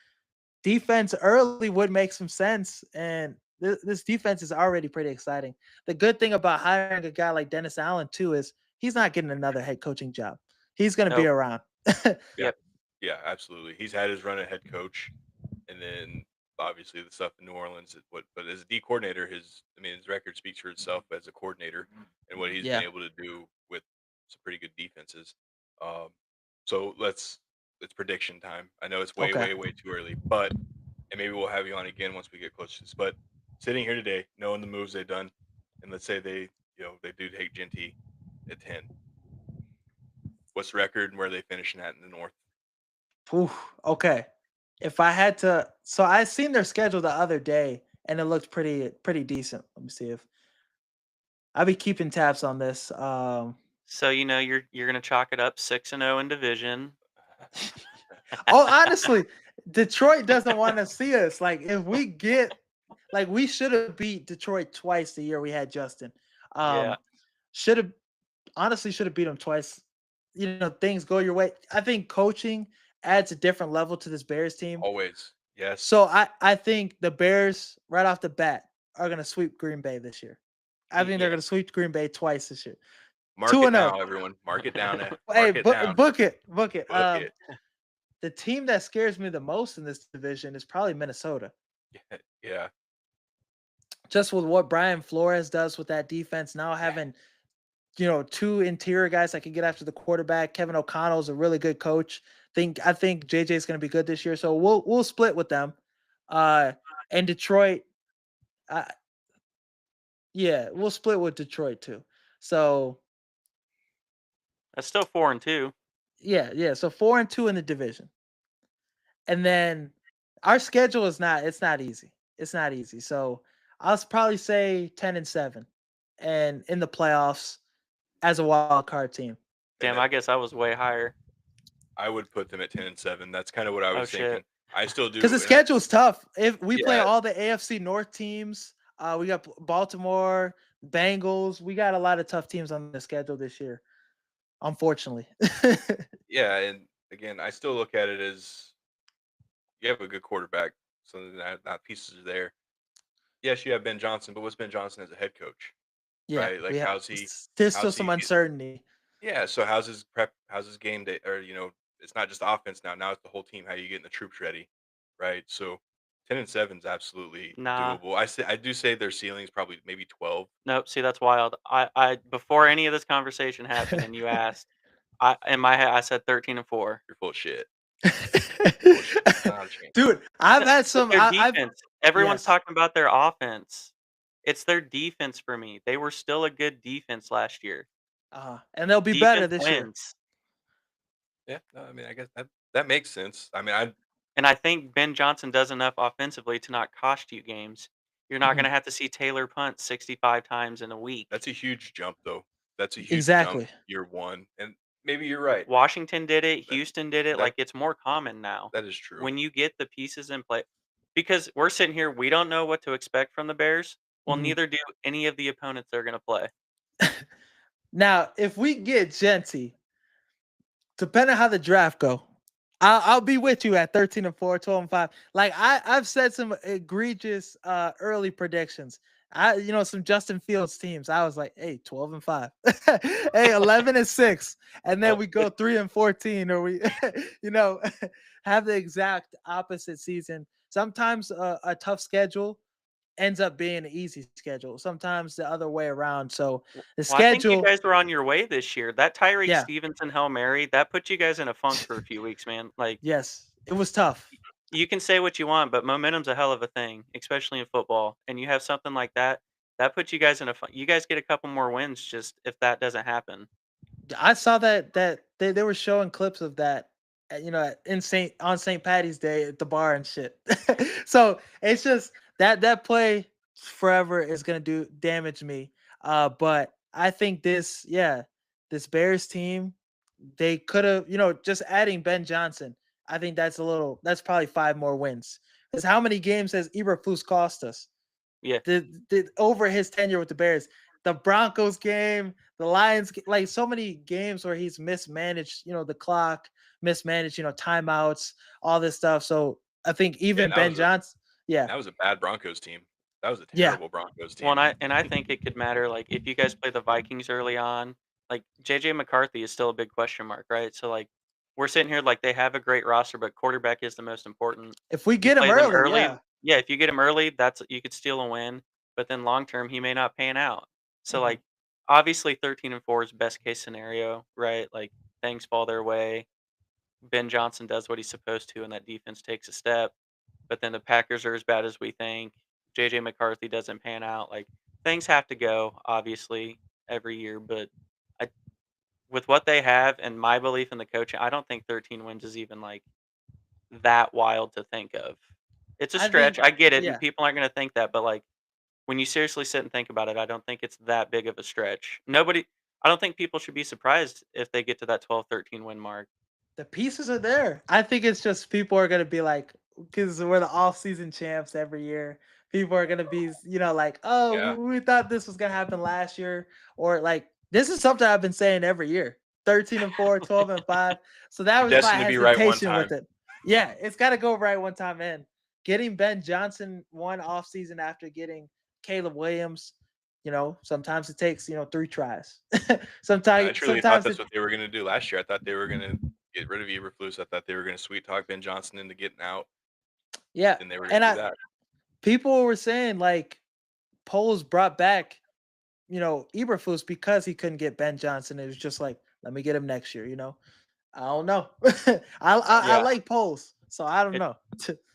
Speaker 2: defense early would make some sense. And this defense is already pretty exciting. The good thing about hiring a guy like Dennis Allen, too, is he's not getting another head coaching job. He's going to be
Speaker 3: Nope.
Speaker 2: around.
Speaker 1: Yeah.
Speaker 3: Yep.
Speaker 1: Yeah, absolutely. He's had his run at head coach, and then obviously the stuff in New Orleans. But as a D coordinator, his record speaks for itself as a coordinator and what he's been
Speaker 2: Yeah.
Speaker 1: able to do with some pretty good defenses. Um, so it's prediction time. I know it's way,
Speaker 2: Okay.
Speaker 1: way, way too early, but and maybe we'll have you on again once we get close to this. But sitting here today, knowing the moves they've done, and let's say they do take Genty at 10. What's the record and where are they finishing at in the North?
Speaker 2: Oof, okay. If I had to, so I seen their schedule the other day, and it looked pretty decent. Let me see if I'll be keeping tabs on this.
Speaker 3: So you're gonna chalk it up 6-0 in division.
Speaker 2: Oh, honestly, Detroit doesn't want to see us. Like, if we get, like, we should have beat Detroit twice the year we had Justin.
Speaker 3: Yeah.
Speaker 2: Um, should have honestly should have beat them twice. Things go your way. I think coaching adds a different level to this Bears team.
Speaker 1: Always. Yes.
Speaker 2: So I think the Bears right off the bat are gonna sweep Green Bay this year. I think they're
Speaker 1: Yeah.
Speaker 2: gonna sweep Green Bay twice this year.
Speaker 1: Mark
Speaker 2: Two
Speaker 1: it
Speaker 2: and zero.
Speaker 1: down, everyone. Mark it down.
Speaker 2: Hey,
Speaker 1: Mark it down.
Speaker 2: book it, book it.
Speaker 1: Book it.
Speaker 2: The team that scares me the most in this division is probably Minnesota.
Speaker 1: Yeah.
Speaker 2: Just with what Brian Flores does with that defense, now having two interior guys that can get after the quarterback. Kevin O'Connell is a really good coach. I think JJ is going to be good this year, so we'll split with them. And Detroit, uh, yeah, we'll split with Detroit too. So
Speaker 3: That's still 4-2.
Speaker 2: yeah. So 4-2 in the division. and then our schedule is not. It's not easy. It's not easy. So I'll probably say 10-7, and in the playoffs as a wild card team.
Speaker 1: And
Speaker 3: Damn, I guess I was way higher.
Speaker 1: I would put them at 10-7. That's kind of what I
Speaker 3: Oh
Speaker 1: was thinking.
Speaker 3: shit.
Speaker 1: I still
Speaker 2: Because
Speaker 1: do.
Speaker 2: the schedule's tough. If we play
Speaker 1: Yeah.
Speaker 2: all the AFC North teams, we got Baltimore, Bengals. We got a lot of tough teams on the schedule this year, unfortunately.
Speaker 1: Yeah, and again, I still look at it as you have a good quarterback, so that pieces are there. Yes, you have Ben Johnson, but what's Ben Johnson as a head coach,
Speaker 2: Yeah,
Speaker 1: right? Like,
Speaker 2: we have.
Speaker 1: how's he?
Speaker 2: There's still
Speaker 1: How's
Speaker 2: some
Speaker 1: he?
Speaker 2: uncertainty.
Speaker 1: Yeah. So how's his prep? How's his game day? Or it's not just offense now. Now it's the whole team. How you getting the troops ready, right? So 10-7 is absolutely
Speaker 3: Nah.
Speaker 1: doable. I do say their ceiling is probably maybe 12.
Speaker 3: Nope. See, that's wild. I before any of this conversation happened and you asked, I in my head I said 13-4.
Speaker 1: You're full of shit. Bullshit. Not a chance.
Speaker 2: Dude, I've
Speaker 3: No,
Speaker 2: had
Speaker 3: but
Speaker 2: some.
Speaker 3: their
Speaker 2: I've
Speaker 3: defense. Everyone's
Speaker 2: yes.
Speaker 3: talking about their offense. It's their defense for me. They were still a good defense last year.
Speaker 2: And they'll be better
Speaker 3: Defense
Speaker 2: this year.
Speaker 3: wins.
Speaker 1: Yeah. No, I mean, I guess that makes sense. I mean,
Speaker 3: And I think Ben Johnson does enough offensively to not cost you games. You're not
Speaker 2: Mhm.
Speaker 3: going to have to see Taylor punt 65 times in a week.
Speaker 1: that's a huge jump, though. That's a huge jump
Speaker 2: Exactly.
Speaker 1: year one, and maybe you're right.
Speaker 3: Washington did it.
Speaker 1: That
Speaker 3: Houston did it.
Speaker 1: that
Speaker 3: Like, it's more common now
Speaker 1: that is true.
Speaker 3: when you get the pieces in play. Because we're sitting here, we don't know what to expect from the Bears. Well,
Speaker 2: Mhm.
Speaker 3: neither do any of the opponents they're going to play.
Speaker 2: Now, if we get Genty, depending on how the draft go, I'll be with you at 13-4, 12-5. Like I've said some egregious early predictions. Some Justin Fields teams. I was like, hey, 12-5, hey, 11-6, and then we go 3-14, or we, have the exact opposite season. Sometimes a tough schedule ends up being an easy schedule. Sometimes the other way around. So the
Speaker 3: Well, I think you
Speaker 2: schedule,
Speaker 3: guys were on your way this year. That Tyreek
Speaker 2: yeah,
Speaker 3: Stevenson Hail Mary, that put you guys in a funk for a few weeks, man. Like,
Speaker 2: yes, it was tough.
Speaker 3: you can say what you want, but momentum's a hell of a thing, especially in football. And you have something like that, that puts you guys in a fun. You guys get a couple more wins just if that doesn't happen.
Speaker 2: I saw that they were showing clips of that, in St. Patty's Day at the bar and shit. So it's just that play forever is gonna do damage me. But I think this Bears team, they could have, just adding Ben Johnson. I think that's probably 5 more wins. Because how many games has Eberflus cost us?
Speaker 3: Yeah.
Speaker 2: Over his tenure with the Bears, the Broncos game, the Lions, like so many games where he's mismanaged, the clock, mismanaged, timeouts, all this stuff. So I think even Ben Johnson,
Speaker 1: that was a bad Broncos team. That was a
Speaker 2: Yeah.
Speaker 1: terrible Broncos team.
Speaker 3: Well, and I think it could matter. Like, if you guys play the Vikings early on, like JJ McCarthy is still a big question mark, right? So like, we're sitting here like they have a great roster, but quarterback is the most important.
Speaker 2: if we
Speaker 3: You
Speaker 2: get him
Speaker 3: play them
Speaker 2: early, yeah.
Speaker 3: if you get him early, that's you could steal a win. But then long term, he may not pan out. So
Speaker 2: Mhm.
Speaker 3: like, obviously 13-4 is best case scenario, right? Like, things fall their way. Ben Johnson does what he's supposed to, and that defense takes a step. But then the Packers are as bad as we think. JJ McCarthy doesn't pan out. Like, things have to go, obviously, every year. But I, with what they have and my belief in the coaching, I don't think 13 wins is even like that wild to think of. It's a
Speaker 2: I
Speaker 3: stretch.
Speaker 2: think,
Speaker 3: I get it, and
Speaker 2: yeah.
Speaker 3: people aren't going to think that. But like, when you seriously sit and think about it, I don't think it's that big of a stretch. Nobody, I don't think people should be surprised if they get to that 12-13 win mark.
Speaker 2: The pieces are there. I think it's just people are gonna be like, because we're the off-season champs every year. People are gonna be, like, oh,
Speaker 1: Yeah.
Speaker 2: we thought this was gonna happen last year, or like this is something I've been saying every year. 13-4, 12-5. So that was my
Speaker 1: Destined to be right one
Speaker 2: hesitation with
Speaker 1: time.
Speaker 2: it. Yeah, it's got to go right one time in. Getting Ben Johnson one off season after getting Caleb Williams, sometimes it takes 3 tries.
Speaker 1: I
Speaker 2: sometimes
Speaker 1: truly thought
Speaker 2: sometimes
Speaker 1: that's what they were going to do last year. I thought they were going to get rid of Eberflus. I thought they were going to sweet talk Ben Johnson into getting out,
Speaker 2: yeah.
Speaker 1: and they were
Speaker 2: And
Speaker 1: going to do that.
Speaker 2: people were saying like Poles brought back, Eberflus because he couldn't get Ben Johnson. It was just like, let me get him next year. I don't know. I
Speaker 3: Yeah.
Speaker 2: like Poles, so I don't
Speaker 3: It-
Speaker 2: know.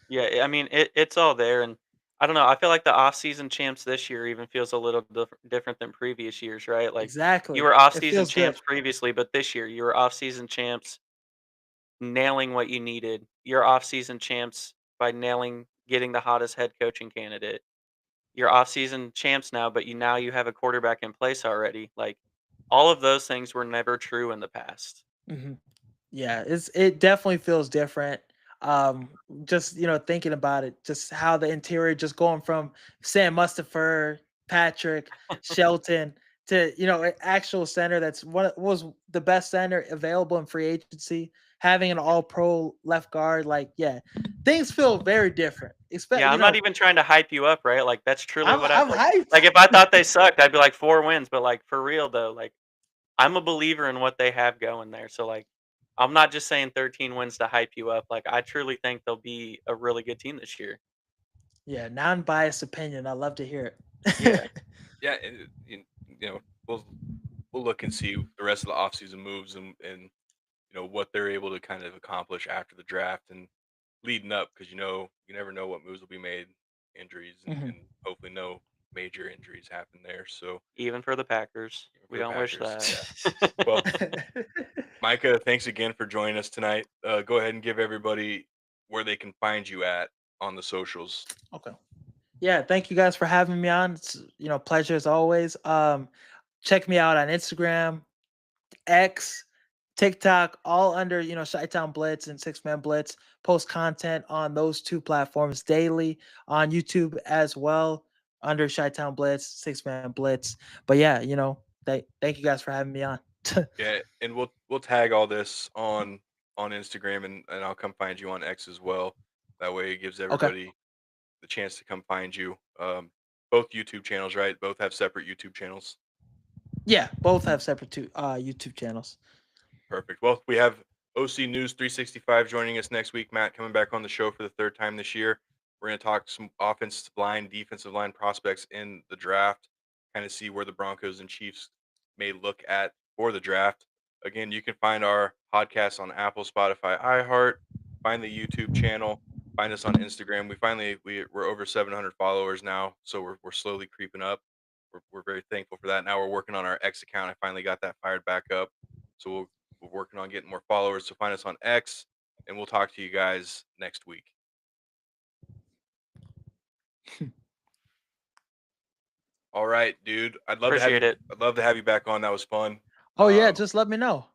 Speaker 3: Yeah, I mean, it's all there, and I don't know. I feel like the off-season champs this year even feels a little different than previous years, right? Like,
Speaker 2: Exactly.
Speaker 3: you were
Speaker 2: It
Speaker 3: off-season
Speaker 2: feels good.
Speaker 3: champs previously, but this year you were off-season champs nailing what you needed. Your offseason champs by getting the hottest head coaching candidate. Your offseason champs now, but you have a quarterback in place already. Like all of those things were never true in the past.
Speaker 2: Mhm. Yeah, it definitely feels different. Just thinking about it, just how the interior just going from Sam Mustipher, Patrick, Shelton to an actual center that's what was the best center available in free agency, having an all pro left guard. Like, yeah, things feel very different. Expect
Speaker 3: Yeah, I'm not even trying to hype you up, right? Like that's truly what I
Speaker 2: I'm hyped.
Speaker 3: like if I thought they sucked, I'd be like 4 wins, but like for real though, like I'm a believer in what they have going there. So like I'm not just saying 13 wins to hype you up. Like I truly think they'll be a really good team this year.
Speaker 2: Yeah, non-biased opinion. I love to hear
Speaker 3: Yeah.
Speaker 2: it.
Speaker 1: Yeah, and we'll look and see the rest of the offseason moves and what they're able to kind of accomplish after the draft and leading up because you never know what moves will be made, injuries
Speaker 2: Mhm.
Speaker 1: and hopefully no major injuries happen there. So
Speaker 3: Even for the Packers.
Speaker 1: even for
Speaker 3: We
Speaker 1: the
Speaker 3: don't wish
Speaker 1: Packers,
Speaker 3: that.
Speaker 1: yeah. Well, Micah, thanks again for joining us tonight. Go ahead and give everybody where they can find you at on the socials.
Speaker 2: Okay. Yeah, thank you guys for having me on. It's pleasure as always. Check me out on Instagram, X, TikTok, all under Chi-Town Blitz and Six Man Blitz. Post content on those two platforms daily, on YouTube as well under Chi-Town Blitz, Six Man Blitz. But yeah, thank you guys for having me on.
Speaker 1: Yeah, and we'll tag all this on Instagram and I'll come find you on X as well. That way it gives
Speaker 2: Okay.
Speaker 1: everybody the chance to come find you. Both YouTube channels, right? Both have separate YouTube channels.
Speaker 2: Yeah, both have separate YouTube channels.
Speaker 1: Perfect. Well, we have OC News 365 joining us next week. Matt coming back on the show for the third time this year. We're going to talk some offensive line, defensive line prospects in the draft, kind of see where the Broncos and Chiefs may look at for the draft. Again, you can find our podcast on Apple, Spotify, iHeart. Find the YouTube channel. Find us on Instagram. We're over 700 followers now, so we're slowly creeping up. We're very thankful for that. Now we're working on our X account. I finally got that fired back up, so we're working on getting more followers. So find us on X, and we'll talk to you guys next week. All right, dude.
Speaker 3: Appreciate it.
Speaker 1: I'd love to have you back on. That was fun.
Speaker 2: Oh yeah, just let me know.